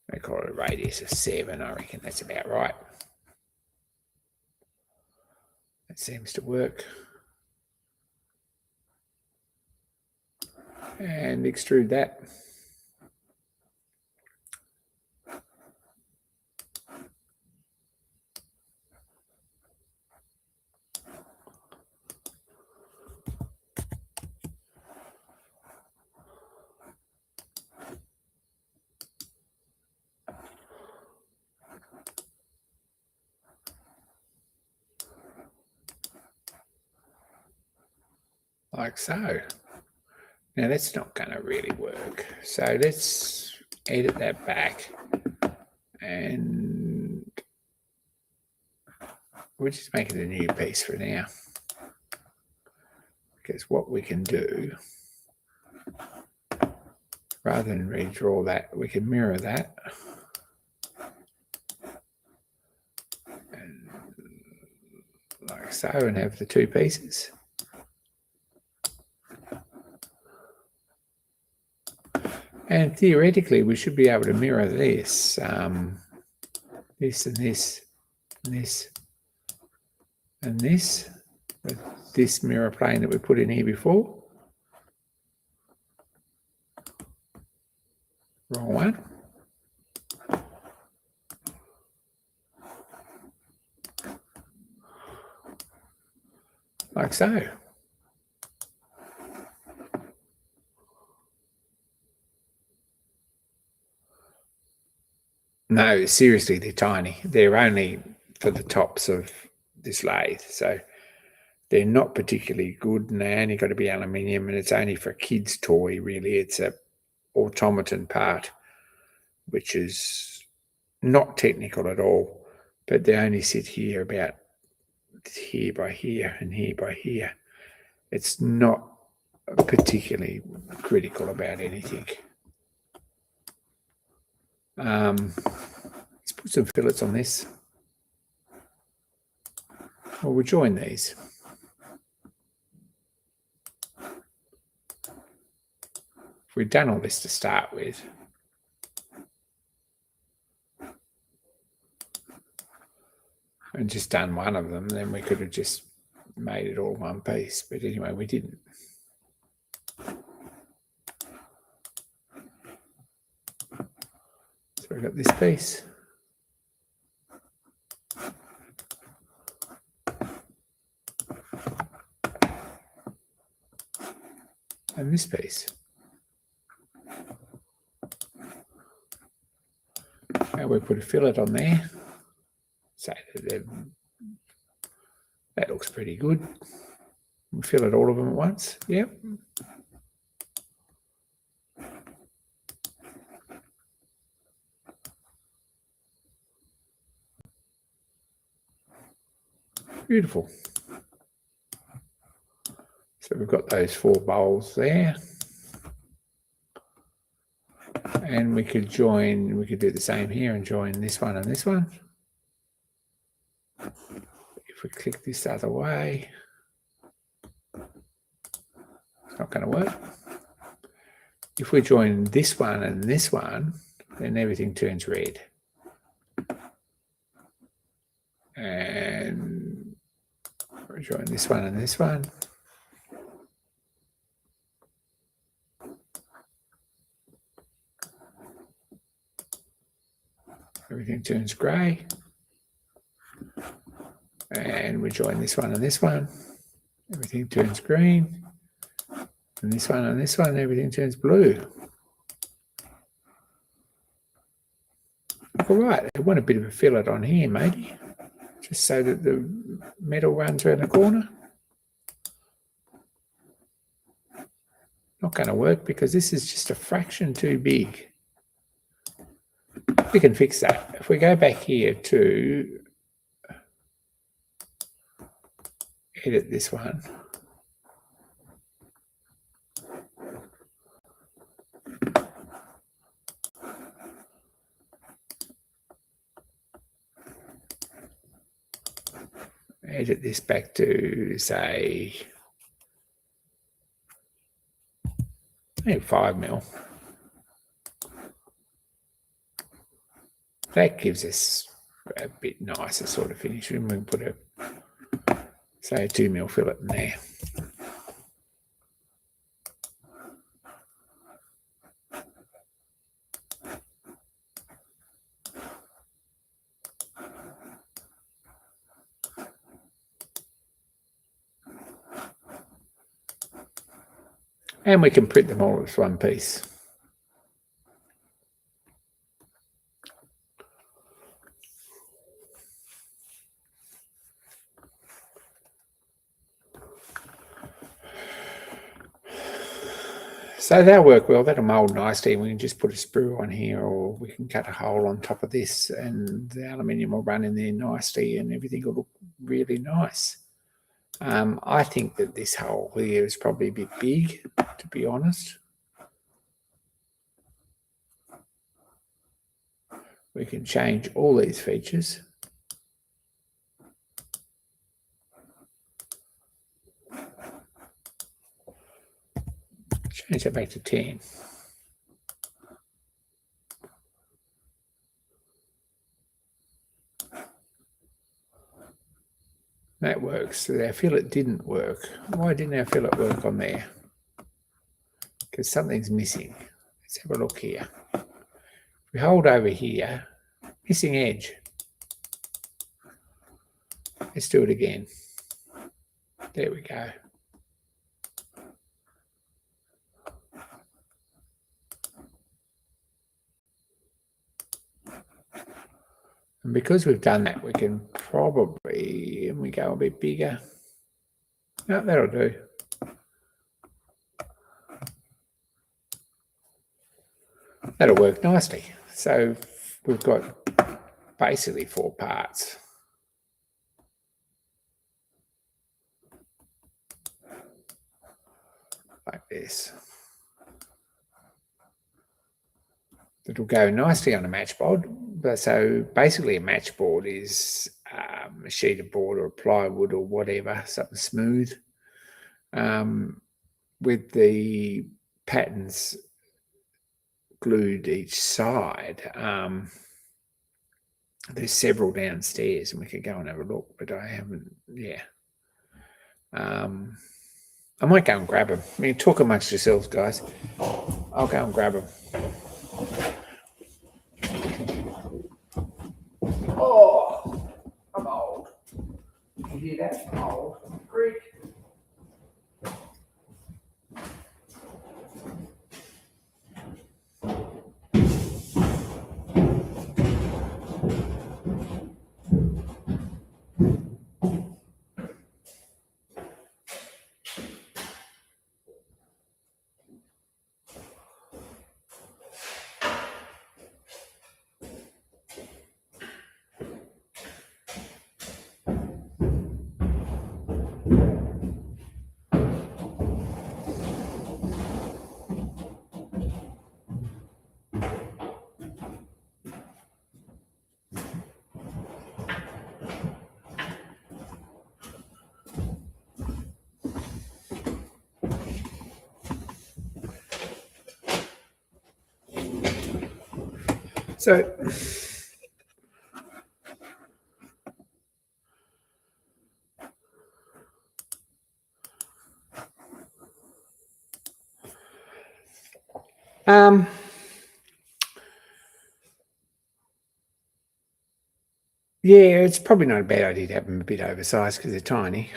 They call it a radius of 7, I reckon that's about right. That seems to work. And extrude that. Like so. Now that's not going to really work. So let's edit that back. And we'll just make it a new piece for now. Because what we can do, rather than redraw that, we can mirror that. And like so, and have the two pieces. And theoretically, we should be able to mirror this, this and this, and this, and this, with this mirror plane that we put in here before. Wrong one. Like so. No, seriously, they're tiny. They're only for the tops of this lathe. So they're not particularly good, and they only got to be aluminium, and it's only for a kid's toy, really. It's a automaton part, which is not technical at all, but they only sit here about here by here and here by here. It's not particularly critical about anything. Let's put some fillets on this. Well, we'll join these. We've done all this to start with. and just done one of them, then we could have just made it all one piece. But anyway, we didn't. So we've got this piece. And this piece. And we put a fillet on there. So that looks pretty good. We fillet all of them at once. Yep. Beautiful. So we've got those 4 bowls there. And we could do the same here and join this one and this one. If we click this other way, it's not going to work. If we join this one and this one, then everything turns red. And we join this one and this one. Everything turns grey. And we join this one and this one. Everything turns green. And this one and this one, everything turns blue. All right, I want a bit of a fillet on here, maybe, just so that the metal runs around the corner. Not going to work because this is just a fraction too big. We can fix that. If we go back here to edit this one. Edit this back to, say, 5 mil. That gives us a bit nicer sort of finish. And we can put say a 2 mil fillet in there. And we can print them all as one piece. So that'll work well. That'll mould nicely. We can just put a sprue on here, or we can cut a hole on top of this, and the aluminium will run in there nicely, and everything will look really nice. I think that this hole here is probably a bit big, to be honest. We can change all these features. Change that back to 10. That works. So our fillet didn't work. Why didn't our fillet work on there? Because something's missing. Let's have a look here. If we hold over here, missing edge. Let's do it again. There we go. And because we've done that, we can probably, and we go a bit bigger. No, that'll do. That'll work nicely. So we've got basically 4 parts. Like this. It'll go nicely on a matchboard. So basically a matchboard is a sheet of board or a plywood or whatever, something smooth, with the patterns glued each side. There's several downstairs and we could go and have a look, but I haven't, yeah. I might go and grab them. I mean, talk amongst yourselves, guys. I'll go and grab them. Oh, I'm old. You hear that? I'm old. Creak. So, yeah, it's probably not a bad idea to have them a bit oversized because they're tiny.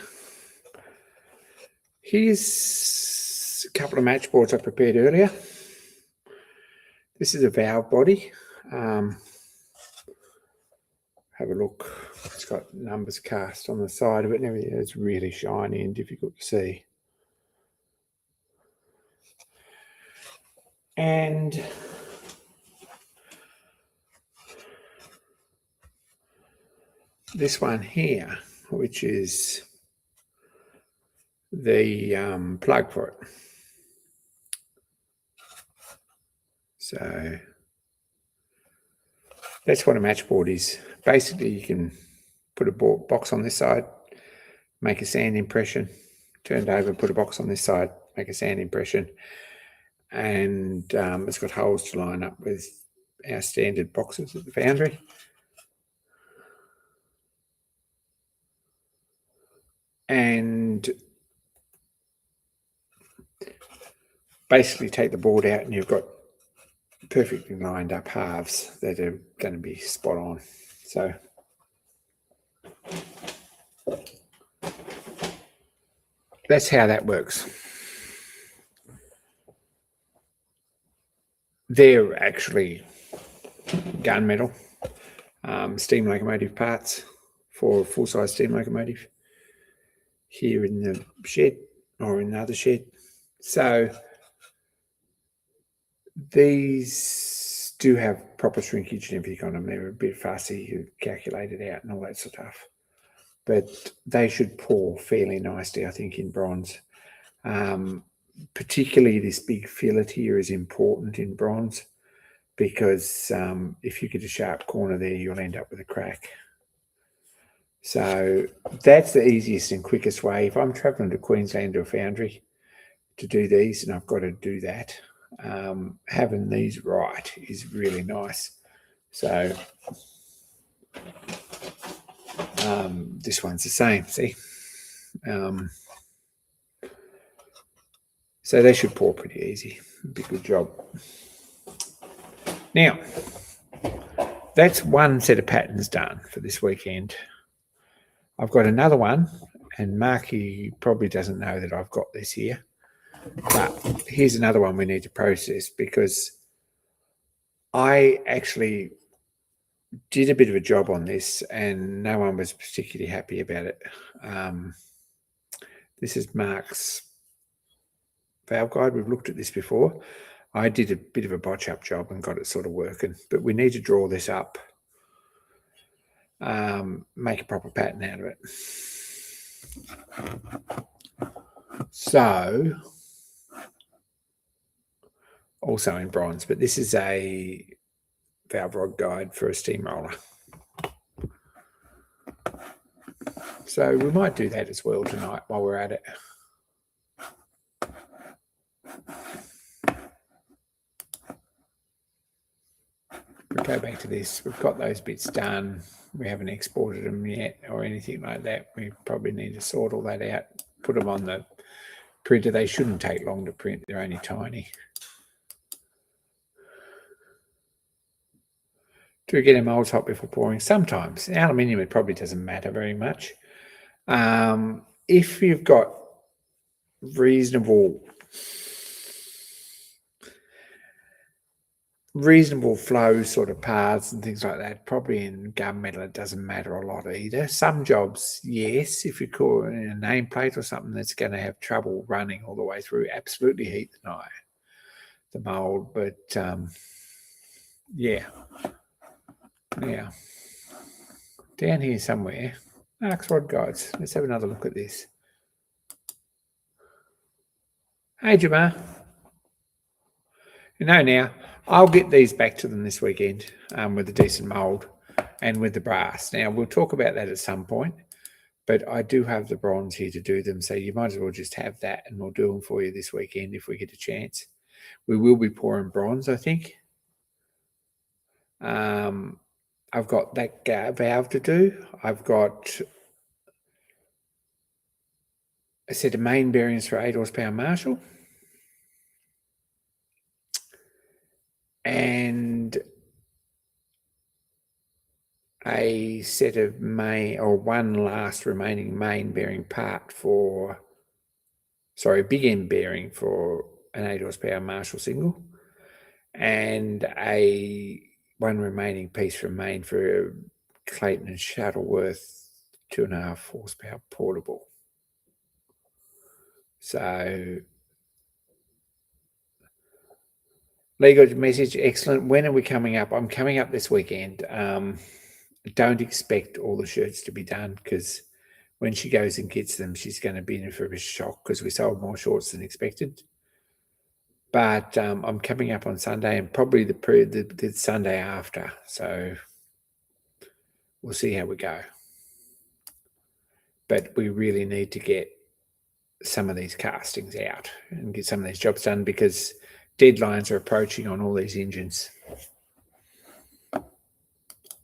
Here's a couple of match boards I prepared earlier. This is a valve body. Have a look. It's got numbers cast on the side of it and everything. It's really shiny and difficult to see. And this one here, which is the plug for it. So that's what a matchboard is. Basically, you can put a box on this side, make a sand impression, turn it over, put a box on this side, make a sand impression, and it's got holes to line up with our standard boxes at the foundry. And basically take the board out and you've got perfectly lined up halves that are going to be spot on. So that's how that works. They're actually gunmetal, steam locomotive parts for a full-size steam locomotive here in the shed or in the other shed. So these do have proper shrinkage and everything on them. They're a bit fussy, you calculate it out and all that sort of stuff. But they should pour fairly nicely, I think, in bronze. Particularly this big fillet here is important in bronze because if you get a sharp corner there, you'll end up with a crack. So that's the easiest and quickest way. If I'm traveling to Queensland to a foundry to do these, and I've got to do that, having these right is really nice. So this one's the same, see? So they should pour pretty easy. Be a good job. Now, that's one set of patterns done for this weekend. I've got another one, and Marky probably doesn't know that I've got this here. But here's another one we need to process because I actually did a bit of a job on this and no one was particularly happy about it. This is Mark's valve guide. We've looked at this before. I did a bit of a botch up job and got it sort of working, but we need to draw this up, make a proper pattern out of it. So, also in bronze, but this is a valve rod guide for a steamroller. So we might do that as well tonight while we're at it. go back to this. We've got those bits done. We haven't exported them yet or anything like that. We probably need to sort all that out, put them on the printer. They shouldn't take long to print. They're only tiny. Do we get a mould top before pouring? Sometimes. Aluminium, it probably doesn't matter very much. If you've got reasonable flow sort of paths and things like that, probably in gunmetal it doesn't matter a lot either. Some jobs, yes, if you call it a nameplate or something that's going to have trouble running all the way through, absolutely heat the mould. But yeah. Down here somewhere, Mark's Rod Guides. Let's have another look at this. Hey, Jamar. Now, I'll get these back to them this weekend with a decent mould and with the brass. Now, we'll talk about that at some point, but I do have the bronze here to do them, so you might as well just have that, and we'll do them for you this weekend if we get a chance. We will be pouring bronze, I think. I've got that valve to do. I've got a set of main bearings for 8 horsepower Marshall. And a set of one last remaining main bearing part big end bearing for an 8 horsepower Marshall single, and one remaining piece from main for a Clayton and Shuttleworth 2.5 horsepower portable. So, legal message, excellent. When are we coming up? I'm coming up this weekend. Don't expect all the shirts to be done, because when she goes and gets them, she's going to be in for a shock because we sold more shorts than expected. But I'm coming up on Sunday and probably the Sunday after. So we'll see how we go. But we really need to get some of these castings out and get some of these jobs done, because deadlines are approaching on all these engines.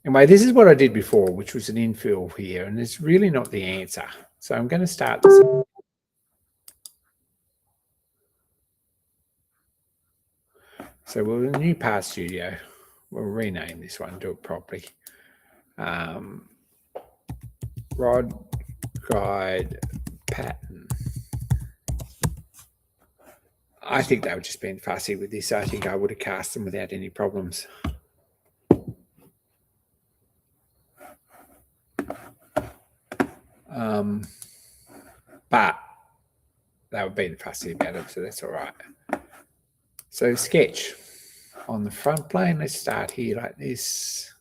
Anyway, this is what I did before, which was an infill here, and it's really not the answer. So I'm going to start this. So we'll new part studio. We'll rename this one, do it properly. Rod guide pattern. I think they were just being fussy with this. I think I would have cast them without any problems. But they were being fussy about it, so that's all right. So sketch on the front plane. Let's start here like this.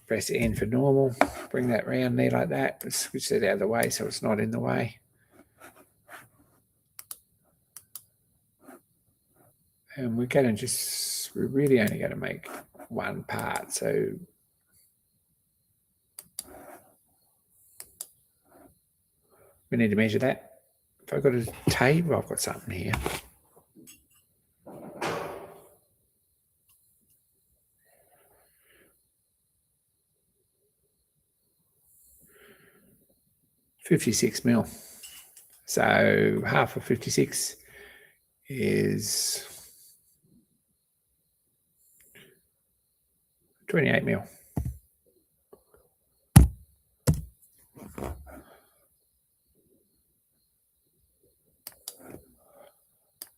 Press N for normal. Bring that round there like that. Let's switch that out of the way so it's not in the way. And we're really only going to make one part. So we need to measure that. If I've got a tape, I've got something here. $56 mil. So half of 56 is 28 mil.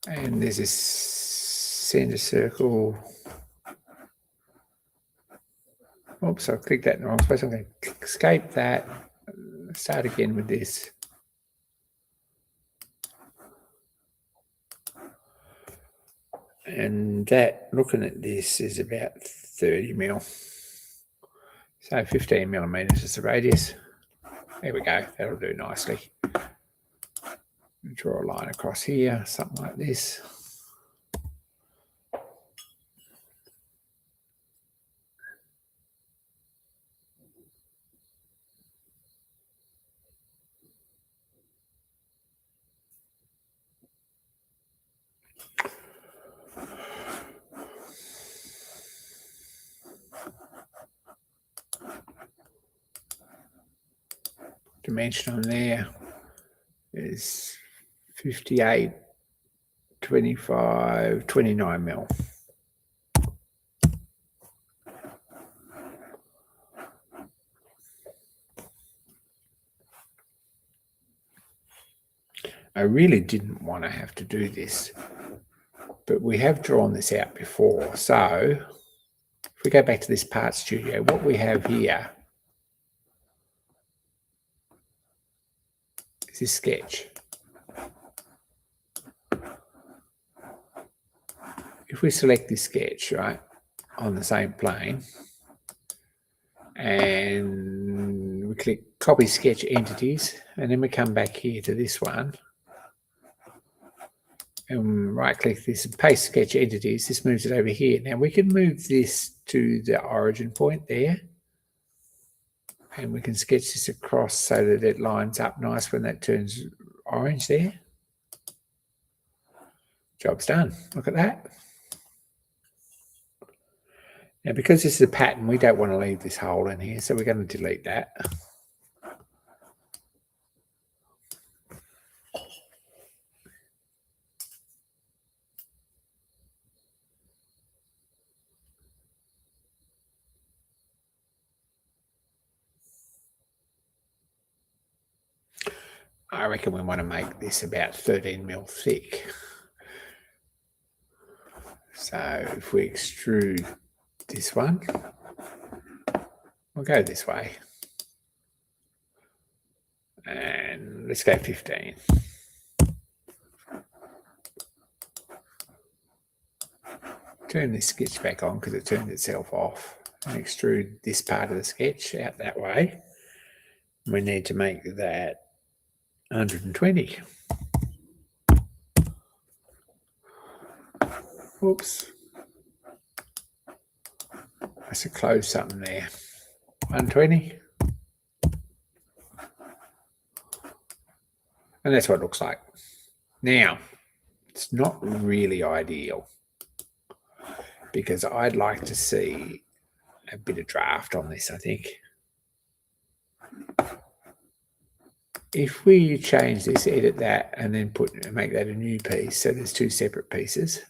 And there's this center circle. Oops, I clicked that in the wrong place. I'm going to escape that. Start again with this. And that, looking at this, is about 30 mil. So 15 millimeters is the radius. There we go. That'll do nicely. Draw a line across here, something like this. dimension on there is 58, 25, 29 mil. I really didn't want to have to do this, but we have drawn this out before. So if we go back to this part studio, what we have here is this sketch. If we select this sketch, right, on the same plane, and we click copy sketch entities, and then we come back here to this one, and right click this and paste sketch entities, this moves it over here. Now we can move this to the origin point there, and we can sketch this across so that it lines up nice when that turns orange there. Job's done. Look at that. Now, because this is a pattern, we don't want to leave this hole in here, so we're going to delete that. I reckon we want to make this about 13 mil thick. So if we extrude this one, we'll go this way. And let's go 15. Turn this sketch back on because it turned itself off, and extrude this part of the sketch out that way. We need to make that 120. Whoops. I should close something there. 120. And that's what it looks like. Now, it's not really ideal because I'd like to see a bit of draft on this, I think. If we change this, edit that, and then make that a new piece, so there's two separate pieces.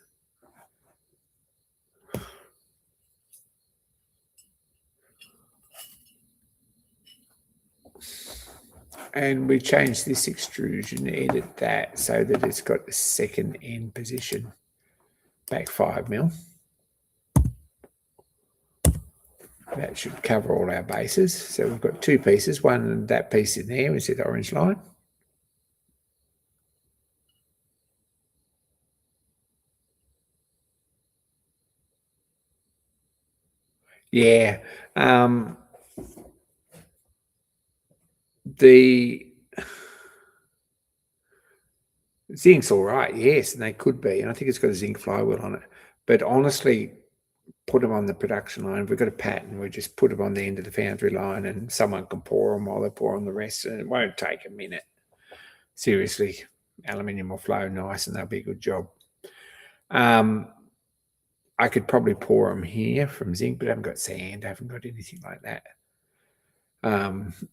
And we change this extrusion, edit that so that it's got the second end position back 5 mil. That should cover all our bases. So we've got two pieces, one that piece in there, we see the orange line. Yeah. The zinc's all right, yes, and they could be. And I think it's got a zinc flywheel on it. But honestly, put them on the production line. If we've got a pattern, we just put them on the end of the foundry line and someone can pour them while they pour on the rest, and it won't take a minute. Seriously, aluminium will flow nice and they'll be a good job. I could probably pour them here from zinc, but I haven't got sand. I haven't got anything like that.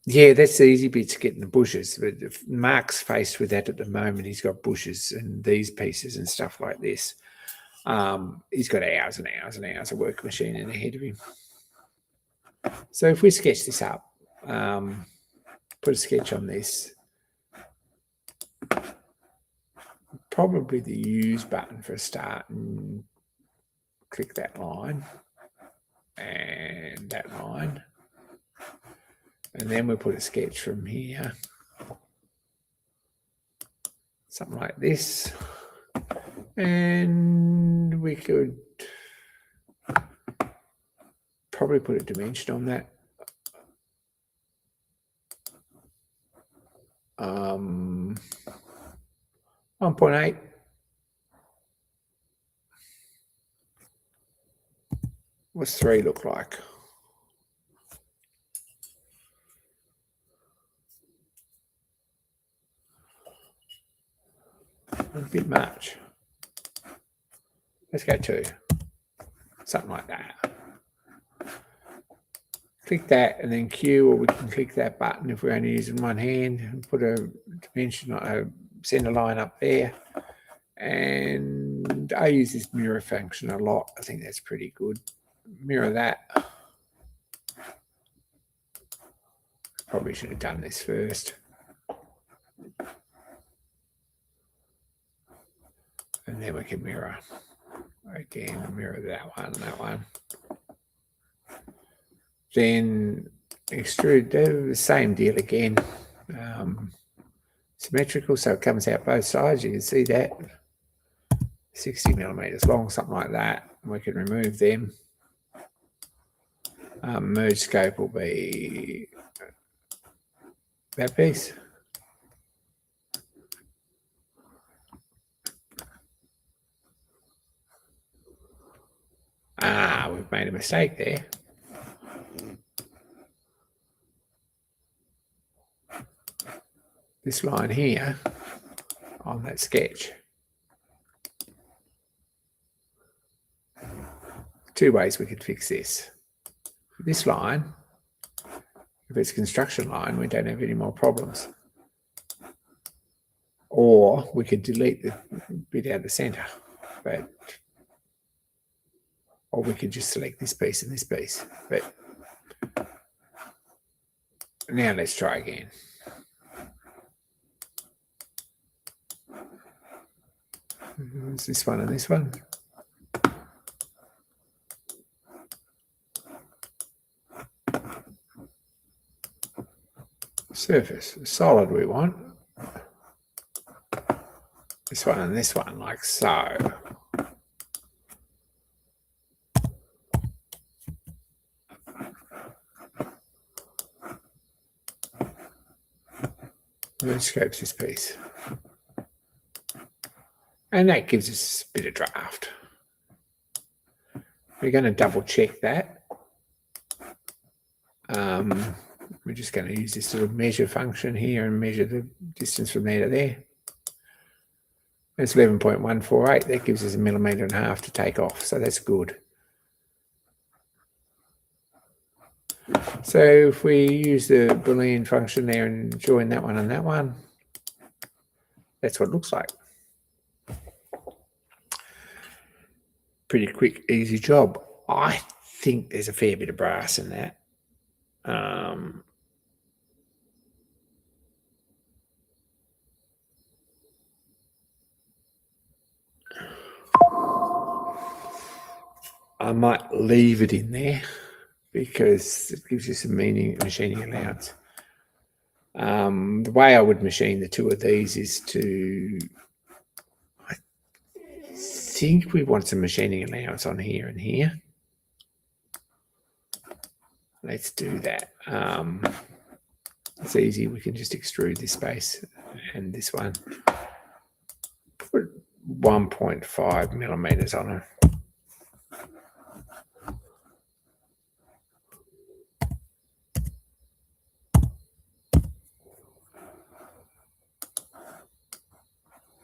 Yeah, that's the easy bits, getting the bushes. But if Mark's faced with that at the moment. He's got bushes and these pieces and stuff like this. He's got hours and hours and hours of work machining ahead of him. So if we sketch this up, put a sketch on this, probably the use button for a start, and click that line and that line. And then we put a sketch from here, something like this. And we could probably put a dimension on that. 1.8. What's 3 look like? A bit much. Let's go 2. Something like that. click that and then Q, or we can click that button if we're only using one hand and put a dimension, a center line up there. And I use this mirror function a lot. I think that's pretty good. Mirror that. Probably should have done this first. And then we can mirror. Again, mirror that one and that one. Then extrude, do the same deal again. Symmetrical, so it comes out both sides. You can see that. 60 millimeters long, something like that. We can remove them. Merge scope will be that piece. We've made a mistake there. This line here on that sketch. Two ways we could fix this. This line, if it's a construction line, we don't have any more problems. Or we could delete the bit out of the center, or we could just select this piece and this piece. But now let's try again. It's this one and this one. Surface, solid we want. This one and this one, like so. Merge scopes this piece. And that gives us a bit of draft. We're going to double check that. We're just going to use this little measure function here and measure the distance from there to there. It's 11.148. That gives us 1.5 millimeters to take off, so that's good. So if we use the Boolean function there and join that one and that one, that's what it looks like. Pretty quick, easy job. I think there's a fair bit of brass in that. I might leave it in there because it gives you some machining allowance. The way I would machine the two of these is to, I think we want some machining allowance on here and here. Let's do that. It's easy. We can just extrude this space and this one. Put 1.5 millimeters on it.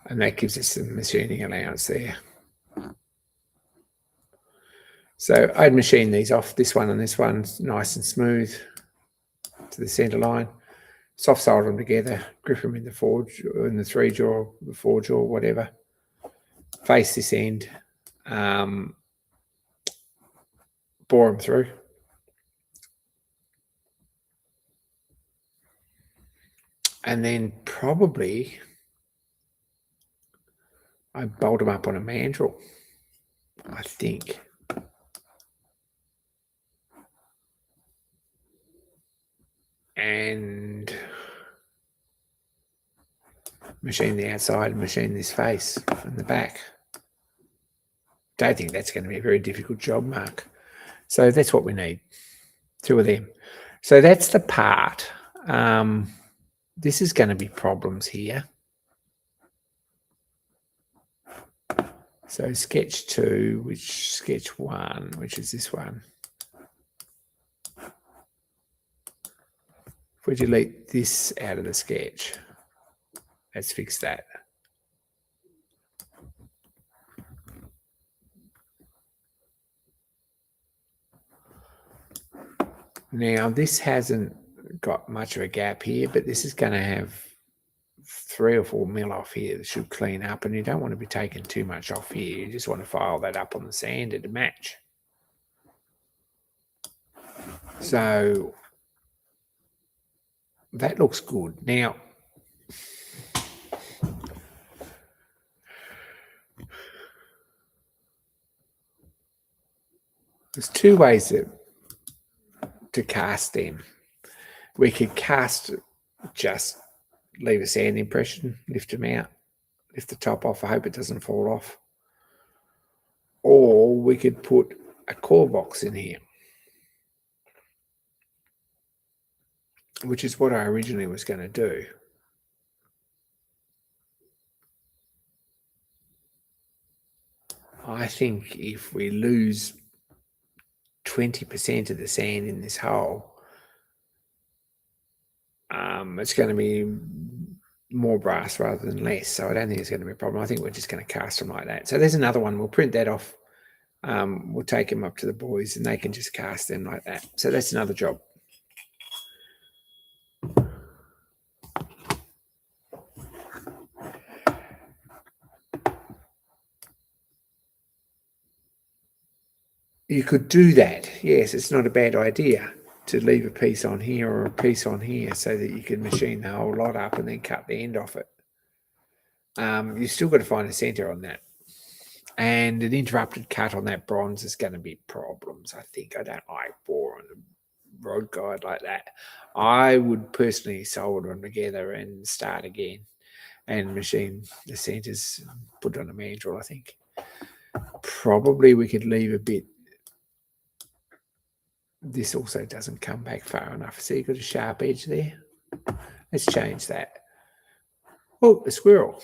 And that gives us some machining allowance there. So I'd machine these off, this one and this one, nice and smooth to the center line. Soft solder them together, grip them in the forge, in the 3-jaw, the 4-jaw, whatever. Face this end, bore them through. And then probably I bolt them up on a mandrel, I think. And machine the outside and machine this face and the back. Don't think that's going to be a very difficult job, Mark. So that's what we need, 2 of them. So that's the part. This is going to be problems here. So sketch 2, which sketch 1, which is this one. If we delete this out of the sketch, let's fix that. Now, this hasn't got much of a gap here, but this is going to have 3 or 4 mil off here that should clean up, and you don't want to be taking too much off here. You just want to file that up on the sander to match. So that looks good. Now, there's 2 ways to cast them. We could cast, just leave a sand impression, lift them out, lift the top off. I hope it doesn't fall off. Or we could put a core box in here, which is what I originally was going to do. I think if we lose 20% of the sand in this hole, it's going to be more brass rather than less. So I don't think it's going to be a problem. I think we're just going to cast them like that. So there's another one. We'll print that off. We'll take them up to the boys and they can just cast them like that. So that's another job. You could do that. Yes, it's not a bad idea to leave a piece on here or a piece on here so that you can machine the whole lot up and then cut the end off it. You've still got to find a center on that. And an interrupted cut on that bronze is going to be problems, I think. I don't like bore on a rod guide like that. I would personally solder them together and start again and machine the centers, put it on a mandrel, I think. Probably we could leave a bit. This also doesn't come back far enough. See, you've got a sharp edge there. Let's change that. Oh, a squirrel.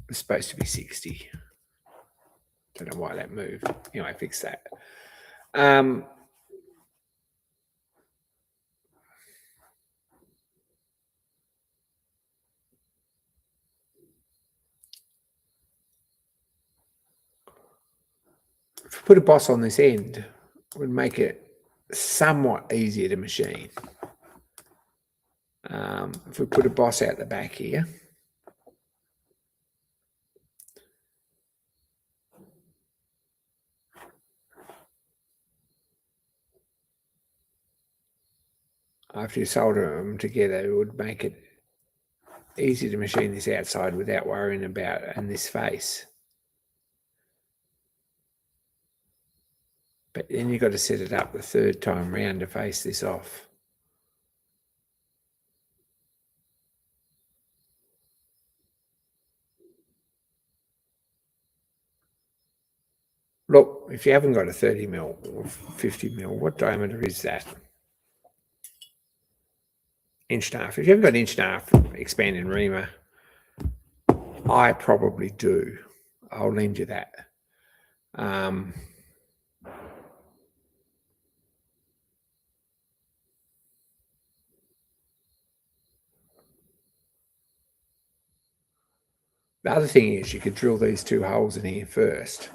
It's supposed to be 60. Don't know why that moved. Anyway, fix that. If we put a boss on this end, it would make it somewhat easier to machine. If we put a boss out the back here, after you solder them together, it would make it easy to machine this outside without worrying about and this face. But then you've got to set it up the 3rd time round to face this off. Look, if you haven't got a 30 mil or 50 mil, what diameter is that? Inch and a half. If you haven't got an inch and a half expanding reamer, I probably do. I'll lend you that. The other thing is you could drill these 2 holes in here first.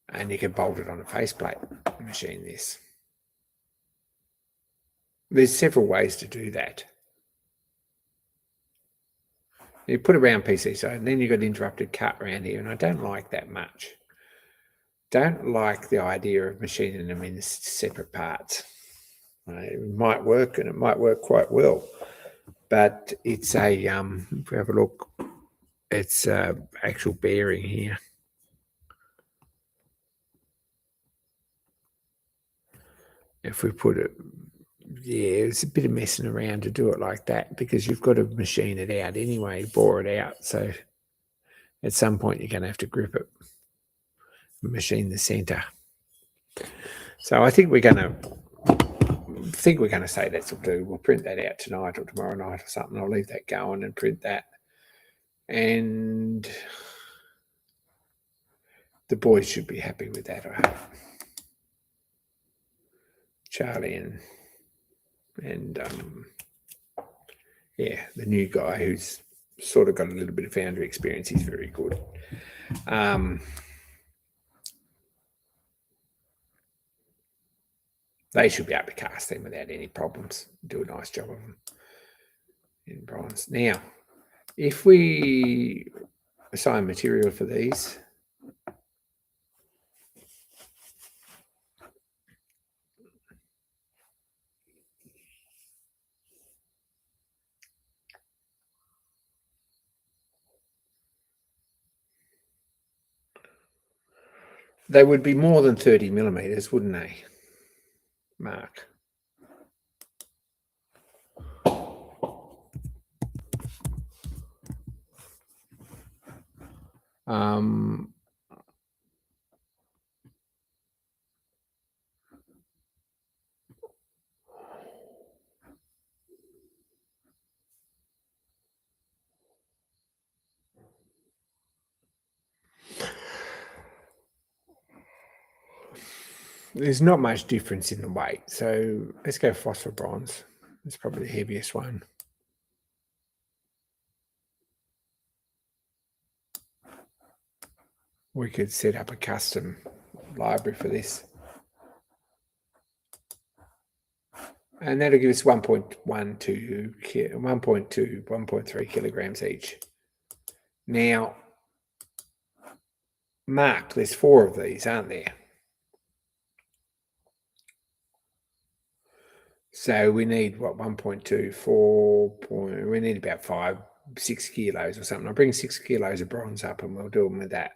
And you can bolt it on a faceplate and machine this. There's several ways to do that. You put a round piece side, and then you've got an interrupted cut around here, and I don't like that much. Don't like the idea of machining them in separate parts. It might work, and it might work quite well, but it's a, if we have a look, it's actual bearing here. If we put it, yeah, it's a bit of messing around to do it like that because you've got to machine it out anyway, bore it out. So at some point you're going to have to grip it, machine the center. So I think we're going to say that's what we'll do. We'll print that out tonight or tomorrow night or something. I'll leave that going and print that. And the boys should be happy with that, I hope. Charlie and yeah, the new guy who's sort of got a little bit of foundry experience, he's very good. They should be able to cast them without any problems. Do a nice job of them in bronze. Now, if we assign material for these, they would be more than 30 millimeters, wouldn't they, Mark? There's not much difference in the weight, so let's go phosphor bronze. It's probably the heaviest one. We could set up a custom library for this. And that'll give us 1.3 kilograms each. Now, Mark, there's 4 of these, aren't there? So we need, what, 1.2, 4, we need about 5, 6 kilos or something. I'll bring 6 kilos of bronze up and we'll do them with that.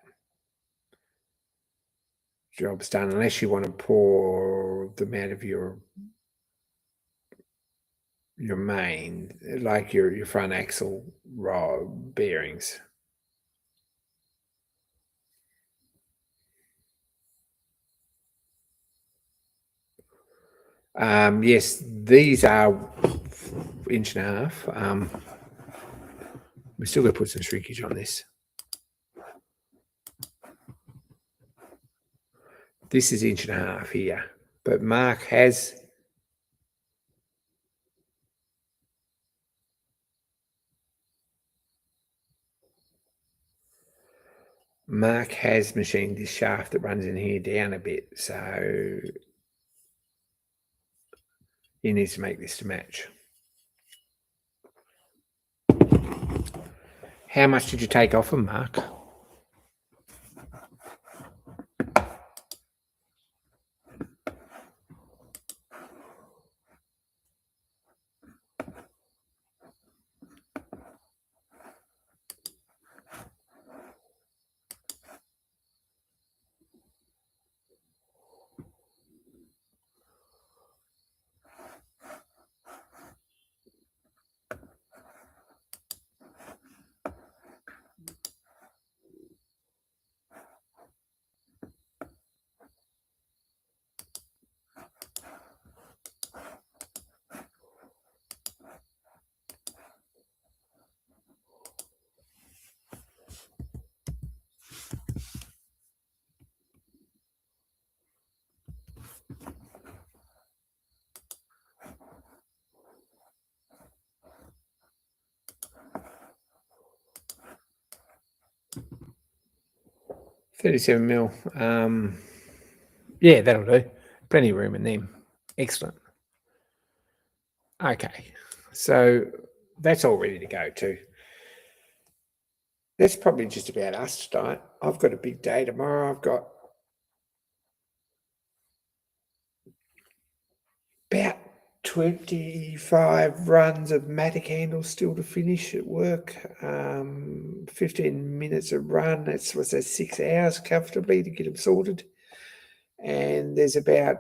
Job's done, unless you want to pour them out of your main, like your front axle rod bearings. Yes, these are 1.5 inches. We're still going to put some shrinkage on this. This is 1.5 inches here, but Mark has machined this shaft that runs in here down a bit, so he needs to make this to match. How much did you take off him, Mark? $37 mil. Yeah, that'll do. Plenty of room in them. Excellent. Okay, so that's all ready to go too. That's probably just about us tonight. I've got a big day tomorrow. I've got about 25 runs of Matic handles still to finish at work. 15 minutes a run. That's 6 hours comfortably to get them sorted. And there's about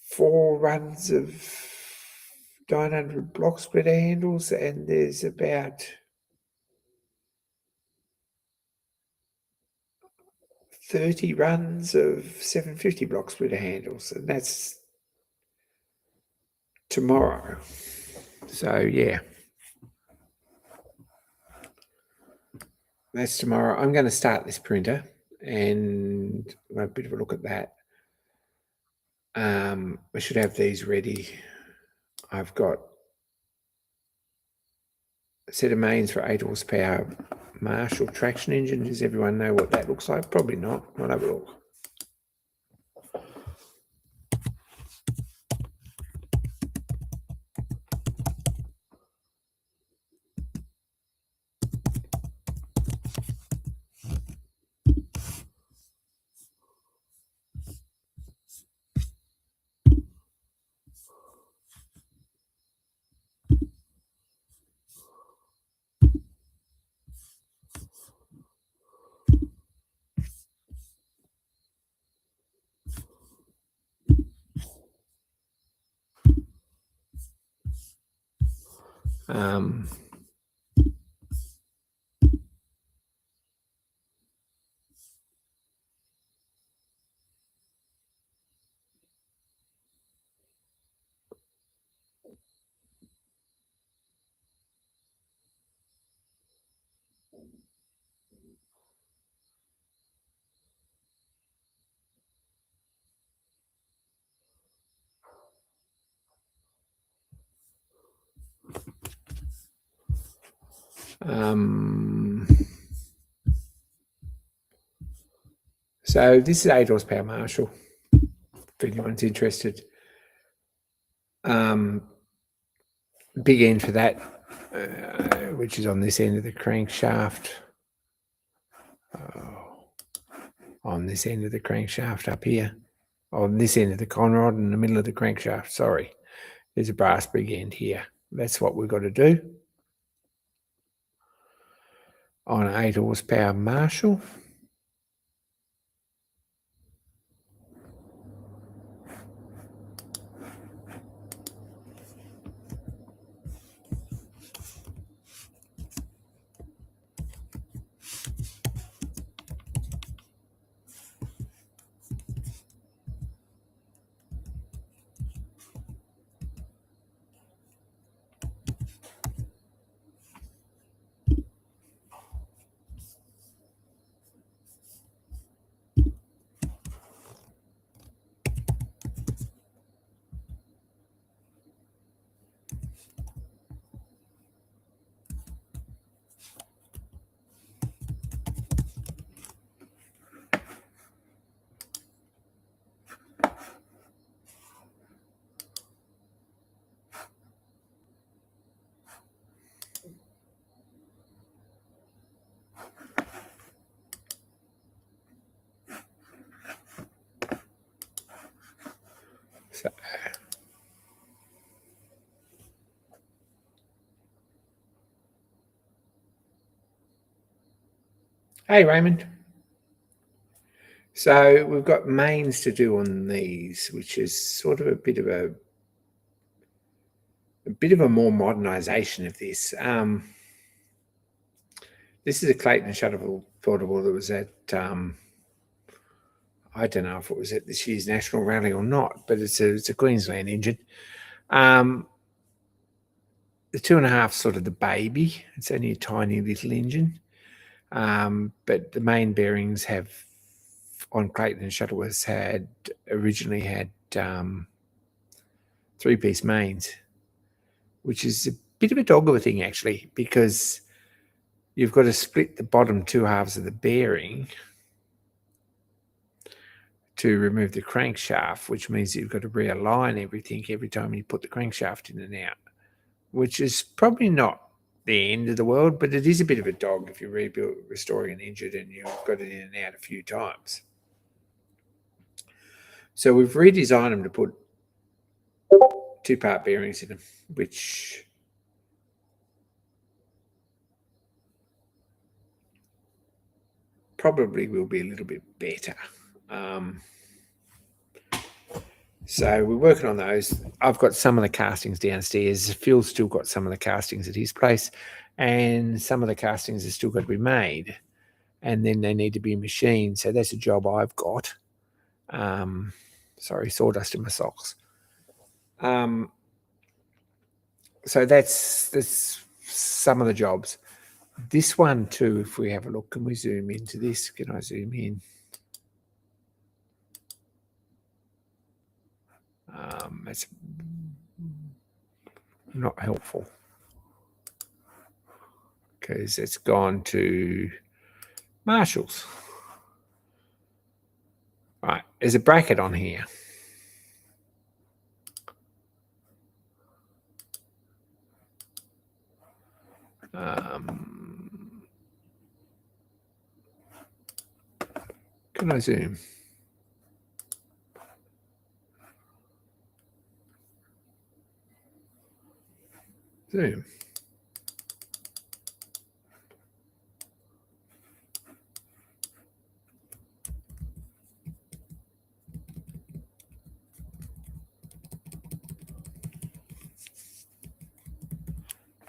4 runs of 900 block splitter handles, and there's about 30 runs of 750 block splitter handles, and that's tomorrow. So yeah, that's tomorrow. I'm going to start this printer and have a bit of a look at that. I should have these ready. I've got a set of mains for 8 horsepower Marshall traction engine. Does everyone know what that looks like? Probably not. I'll have a look. So this is 8 horsepower Marshall, if anyone's interested. Big end for that, which is on this end of the crankshaft. On this end of the crankshaft up here. On this end of the conrod in the middle of the crankshaft, sorry. There's a brass big end here. That's what we've got to do on an 8 horsepower Marshall. So, hey, Raymond. So we've got mains to do on these, which is sort of a bit of a more modernisation of this. This is a Clayton Shuttleable portable that was at, I don't know if it was at this year's National Rally or not, but it's a Queensland engine. The 2.5 sort of the baby. It's only a tiny little engine. But the main bearings have, on Clayton and Shuttleworths, originally had 3-piece mains, which is a bit of a dog of a thing actually, because you've got to split the bottom 2 halves of the bearing to remove the crankshaft, which means you've got to realign everything every time you put the crankshaft in and out, which is probably not the end of the world, but it is a bit of a dog if you're restoring an engine and you've got it in and out a few times. So we've redesigned them to put 2-part bearings in them, which probably will be a little bit better. So we're working on those. I've got some of the castings downstairs. Phil's still got some of the castings at his place, and some of the castings are still got to be made, and then they need to be machined. So that's a job I've got. Sorry, sawdust in my socks. So that's some of the jobs. This one too, if we have a look, can we zoom into this? Can I zoom in? It's not helpful. because it's gone to Marshalls. Right, there's a bracket on here. Can I zoom? Zoom.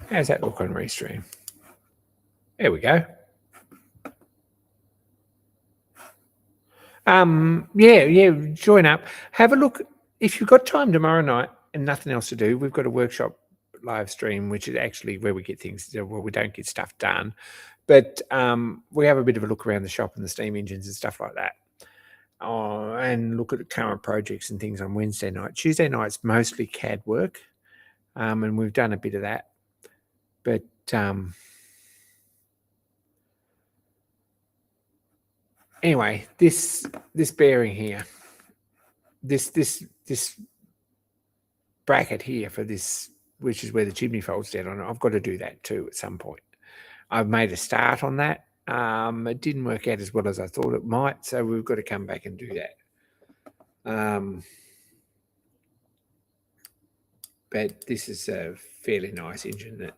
How's that look on Restream? There we go. Yeah, join up. Have a look. If you've got time tomorrow night and nothing else to do, we've got a workshop live stream, which is actually where we get things, well, we don't get stuff done, but we have a bit of a look around the shop and the steam engines and stuff like that. And look at current projects and things on Wednesday night. Tuesday night's mostly CAD work, and we've done a bit of that. But anyway, this bearing here, this bracket here for this, which is where the chimney folds down on it, I've got to do that too at some point. I've made a start on that. It didn't work out as well as I thought it might, so we've got to come back and do that. But this is a fairly nice engine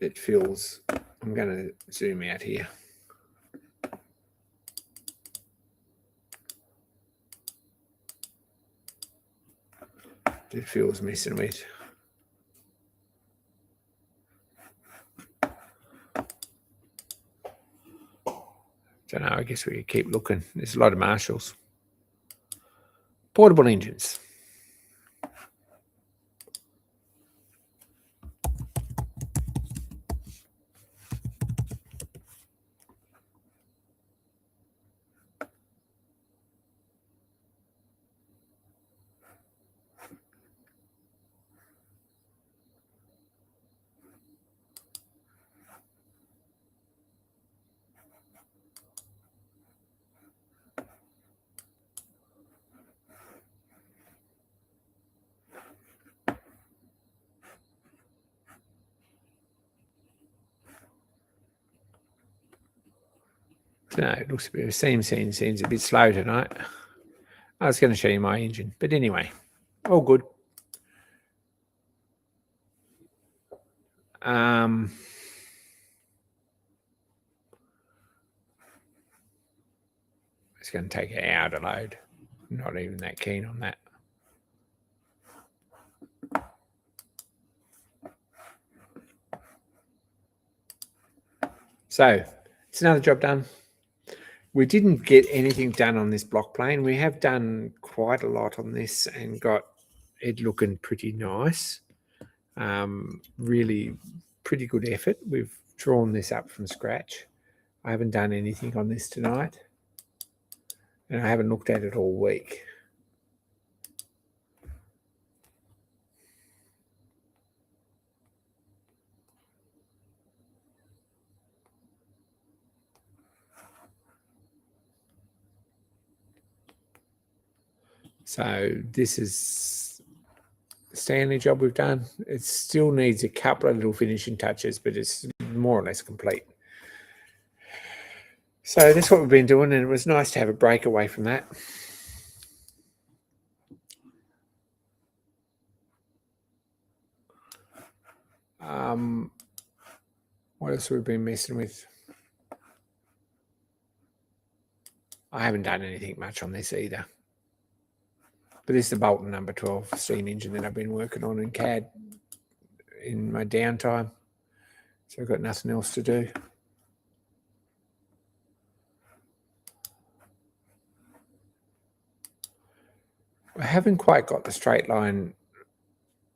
that feels. I'm going to zoom out here. It feels messing with. Don't know, I guess we could keep looking. There's a lot of Marshalls. Portable engines. No, it looks a bit. Seems a bit slow tonight. I was going to show you my engine, but anyway, all good. It's going to take an hour to load. Not even that keen on that. So it's another job done. We didn't get anything done on this block plane. We have done quite a lot on this and got it looking pretty nice. Really pretty good effort. We've drawn this up from scratch. I haven't done anything on this tonight, and I haven't looked at it all week. So this is the Stanley job we've done. It still needs a couple of little finishing touches, but it's more or less complete. So that's what we've been doing, and it was nice to have a break away from that. What else have we been messing with? I haven't done anything much on this either. But this is the Bolton number 12 steam engine that I've been working on in CAD in my downtime. So I've got nothing else to do. I haven't quite got the straight line.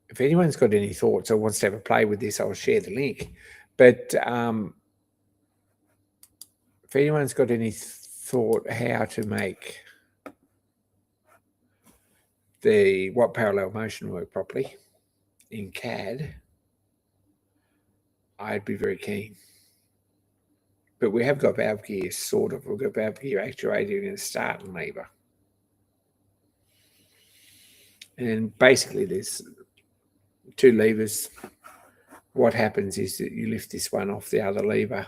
If anyone's got any thoughts or wants to have a play with this, I'll share the link. But if anyone's got any thought how to make the parallel motion work properly in CAD, I'd be very keen. But we have got valve gear, sort of. We've got valve gear actuator and a starting lever. And basically there's two levers. What happens is that you lift this one off the other lever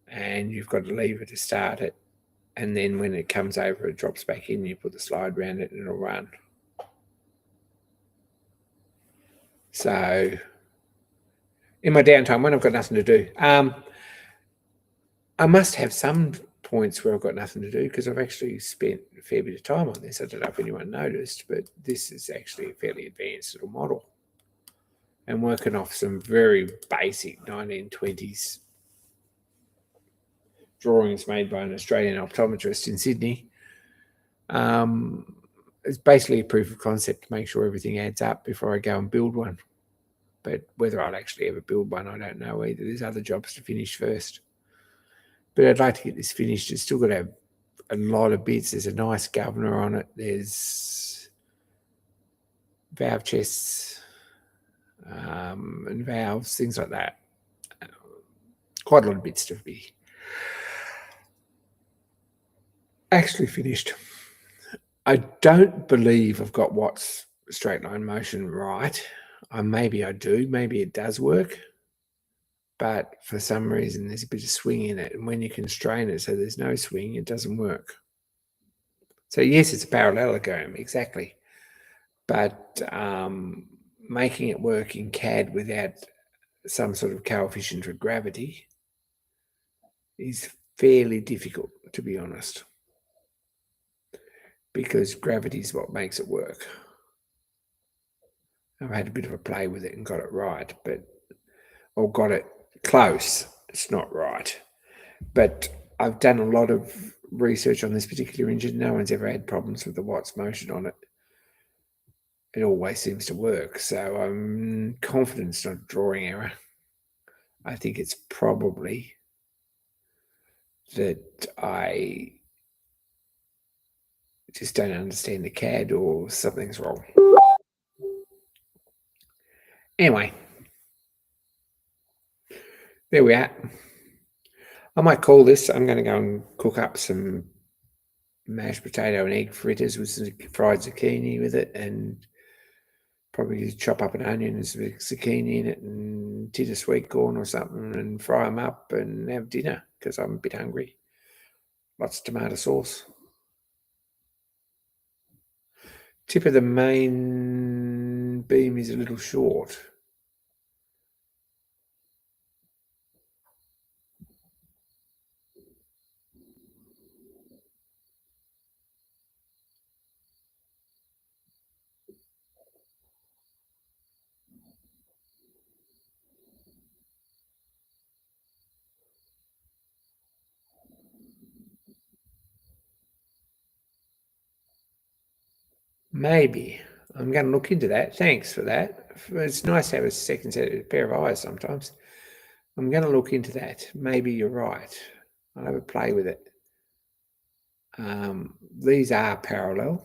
and you've got a lever to start it. And then when it comes over, it drops back in. You put the slide around it and it'll run. So in my downtime, when I've got nothing to do, I must have some points where I've got nothing to do because I've actually spent a fair bit of time on this. I don't know if anyone noticed, but this is actually a fairly advanced little model. And working off some very basic 1920s drawings made by an Australian optometrist in Sydney. It's basically a proof of concept to make sure everything adds up before I go and build one. But whether I'll actually ever build one, I don't know either. There's other jobs to finish first. But I'd like to get this finished. It's still got to have a lot of bits. There's a nice governor on it. There's valve chests and valves, things like that. Quite a lot of bits to be actually finished. I don't believe I've got Watt's straight line motion right. Maybe I do. Maybe it does work. But for some reason, there's a bit of swing in it. And when you constrain it so there's no swing, it doesn't work. So yes, it's a parallelogram, exactly. But making it work in CAD without some sort of coefficient for gravity is fairly difficult, to be honest, because gravity is what makes it work. I've had a bit of a play with it and got it right, or got it close. It's not right. But I've done a lot of research on this particular engine. No one's ever had problems with the Watt's motion on it. It always seems to work. So I'm confident it's not a drawing error. I think it's probably that I just don't understand the CAD or something's wrong. Anyway, there we are. I might call this. I'm going to go and cook up some mashed potato and egg fritters with some fried zucchini with it, and probably chop up an onion and some zucchini in it and tin of sweet corn or something and fry them up and have dinner because I'm a bit hungry. Lots of tomato sauce. Tip of the main beam is a little short. Maybe. I'm going to look into that. Thanks for that. It's nice to have a second pair of eyes sometimes. I'm going to look into that. Maybe you're right. I'll have a play with it. These are parallel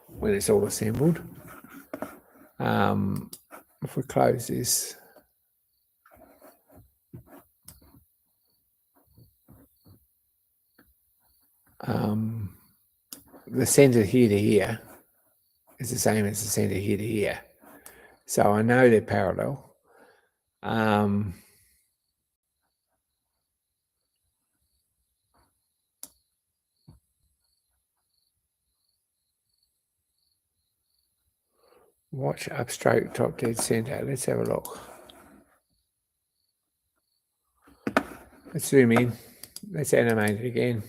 when it's all assembled. If we close this, the center here to here is the same as the center here to here. So I know they're parallel. Watch upstroke top dead center. Let's have a look. Let's zoom in. Let's animate it again.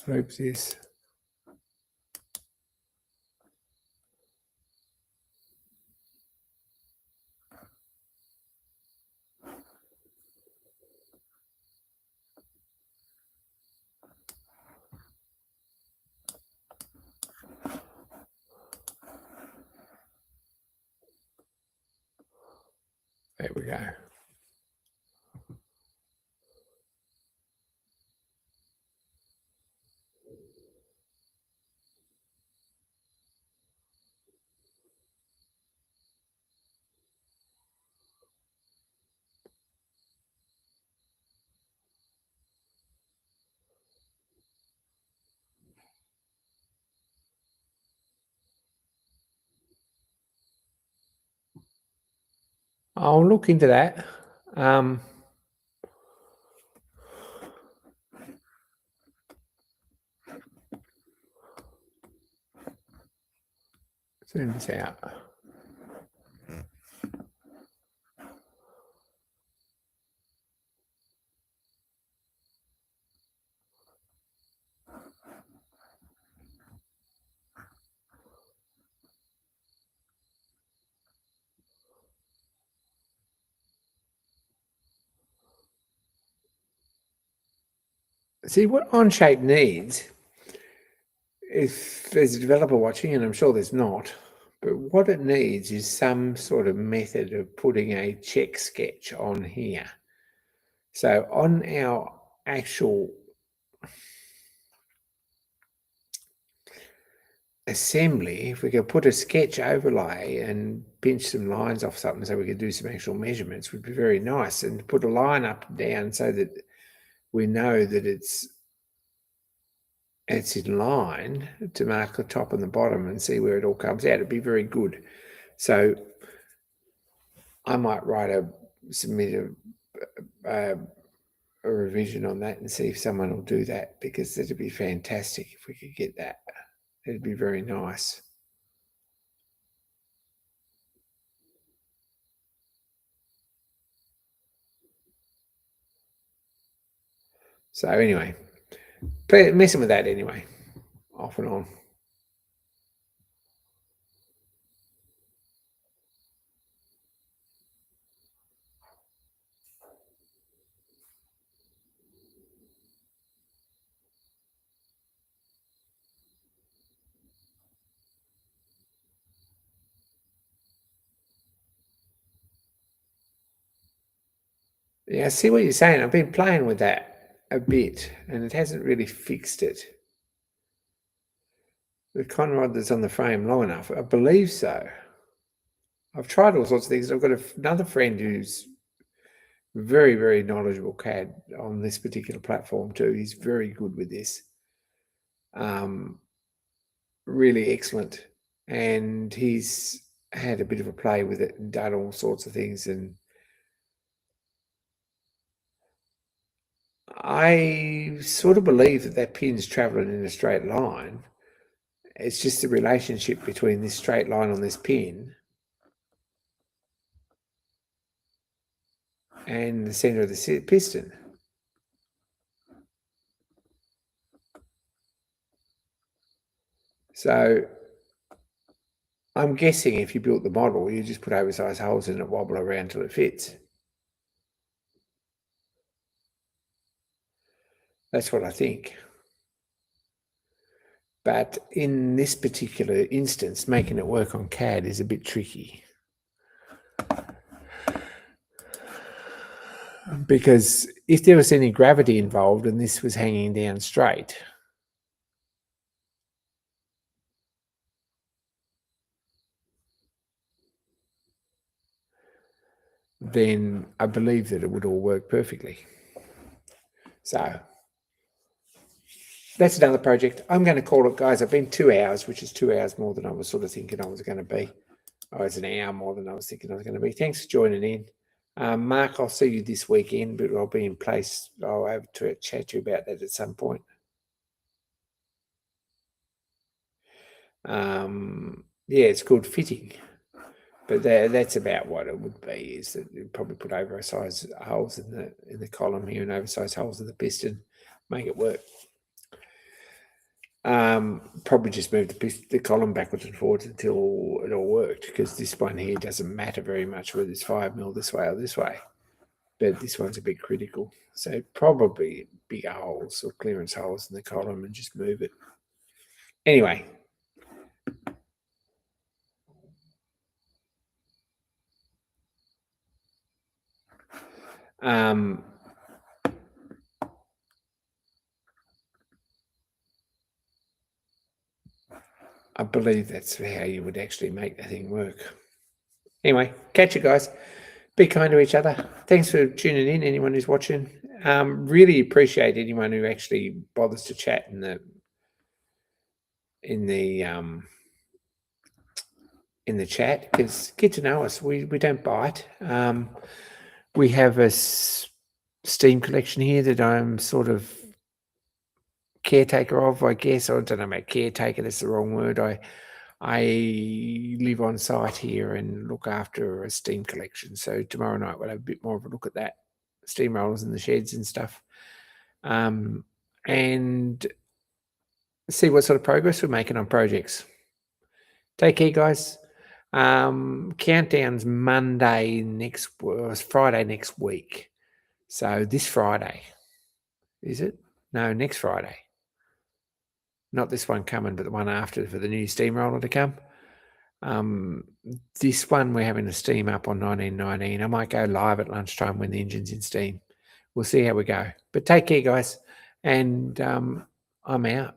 Loop this. There we go. I'll look into that. Zoom this out. See, what onshape needs, if there's a developer watching, and I'm sure there's not, but what it needs is some sort of method of putting a check sketch on here. So on our actual assembly, if we could put a sketch overlay and pinch some lines off something so we could do some actual measurements, would be very nice. And put a line up and down so that we know that it's in line, to mark the top and the bottom and see where it all comes out. It'd be very good. So I might submit a revision on that and see if someone will do that, because that'd be fantastic if we could get that. It'd be very nice. So anyway, messing with that anyway, off and on. Yeah, I see what you're saying. I've been playing with that a bit, and it hasn't really fixed it. The conrod that's on the frame long enough, I believe so. I've tried all sorts of things. I've got another friend who's very, very knowledgeable CAD on this particular platform too. He's very good with this. Really excellent. And he's had a bit of a play with it and done all sorts of things. And I sort of believe that pin's traveling in a straight line. It's just the relationship between this straight line on this pin and the center of the piston. So I'm guessing if you built the model, you just put oversized holes in it, wobble around till it fits. That's what I think. But in this particular instance, making it work on CAD is a bit tricky. Because if there was any gravity involved and this was hanging down straight, then I believe that it would all work perfectly. So that's another project. I'm going to call it, guys. I've been 2 hours, which is 2 hours more than I was sort of thinking I was going to be. Oh, it's an hour more than I was thinking I was going to be. Thanks for joining in. Mark, I'll see you this weekend, but I'll be in place. I'll have to chat to you about that at some point. Yeah, it's called fitting. But that's about what it would be, is that you'd probably put oversized holes in the column here and oversized holes in the piston, make it work. Probably just move the column backwards and forwards until it all worked, because this one here doesn't matter very much whether it's 5mm this way or this way, but this one's a bit critical. So probably bigger holes or clearance holes in the column and just move it. Anyway. I believe that's how you would actually make the thing work. Anyway, catch you guys. Be kind to each other. Thanks for tuning in, anyone who's watching. Really appreciate anyone who actually bothers to chat in the in the chat, because get to know us. We don't bite. We have a steam collection here that I'm sort of caretaker of, I guess. I don't know about caretaker, that's the wrong word. I live on site here and look after a steam collection. So tomorrow night we'll have a bit more of a look at that, steamrollers in the sheds and stuff, and see what sort of progress we're making on projects. Take care, guys. Countdown's Friday next week. So this Friday, is it? No, next Friday. Not this one coming, but the one after, for the new steamroller to come. This one we're having a steam up on 1919. I might go live at lunchtime when the engine's in steam. We'll see how we go. But take care, guys. And I'm out.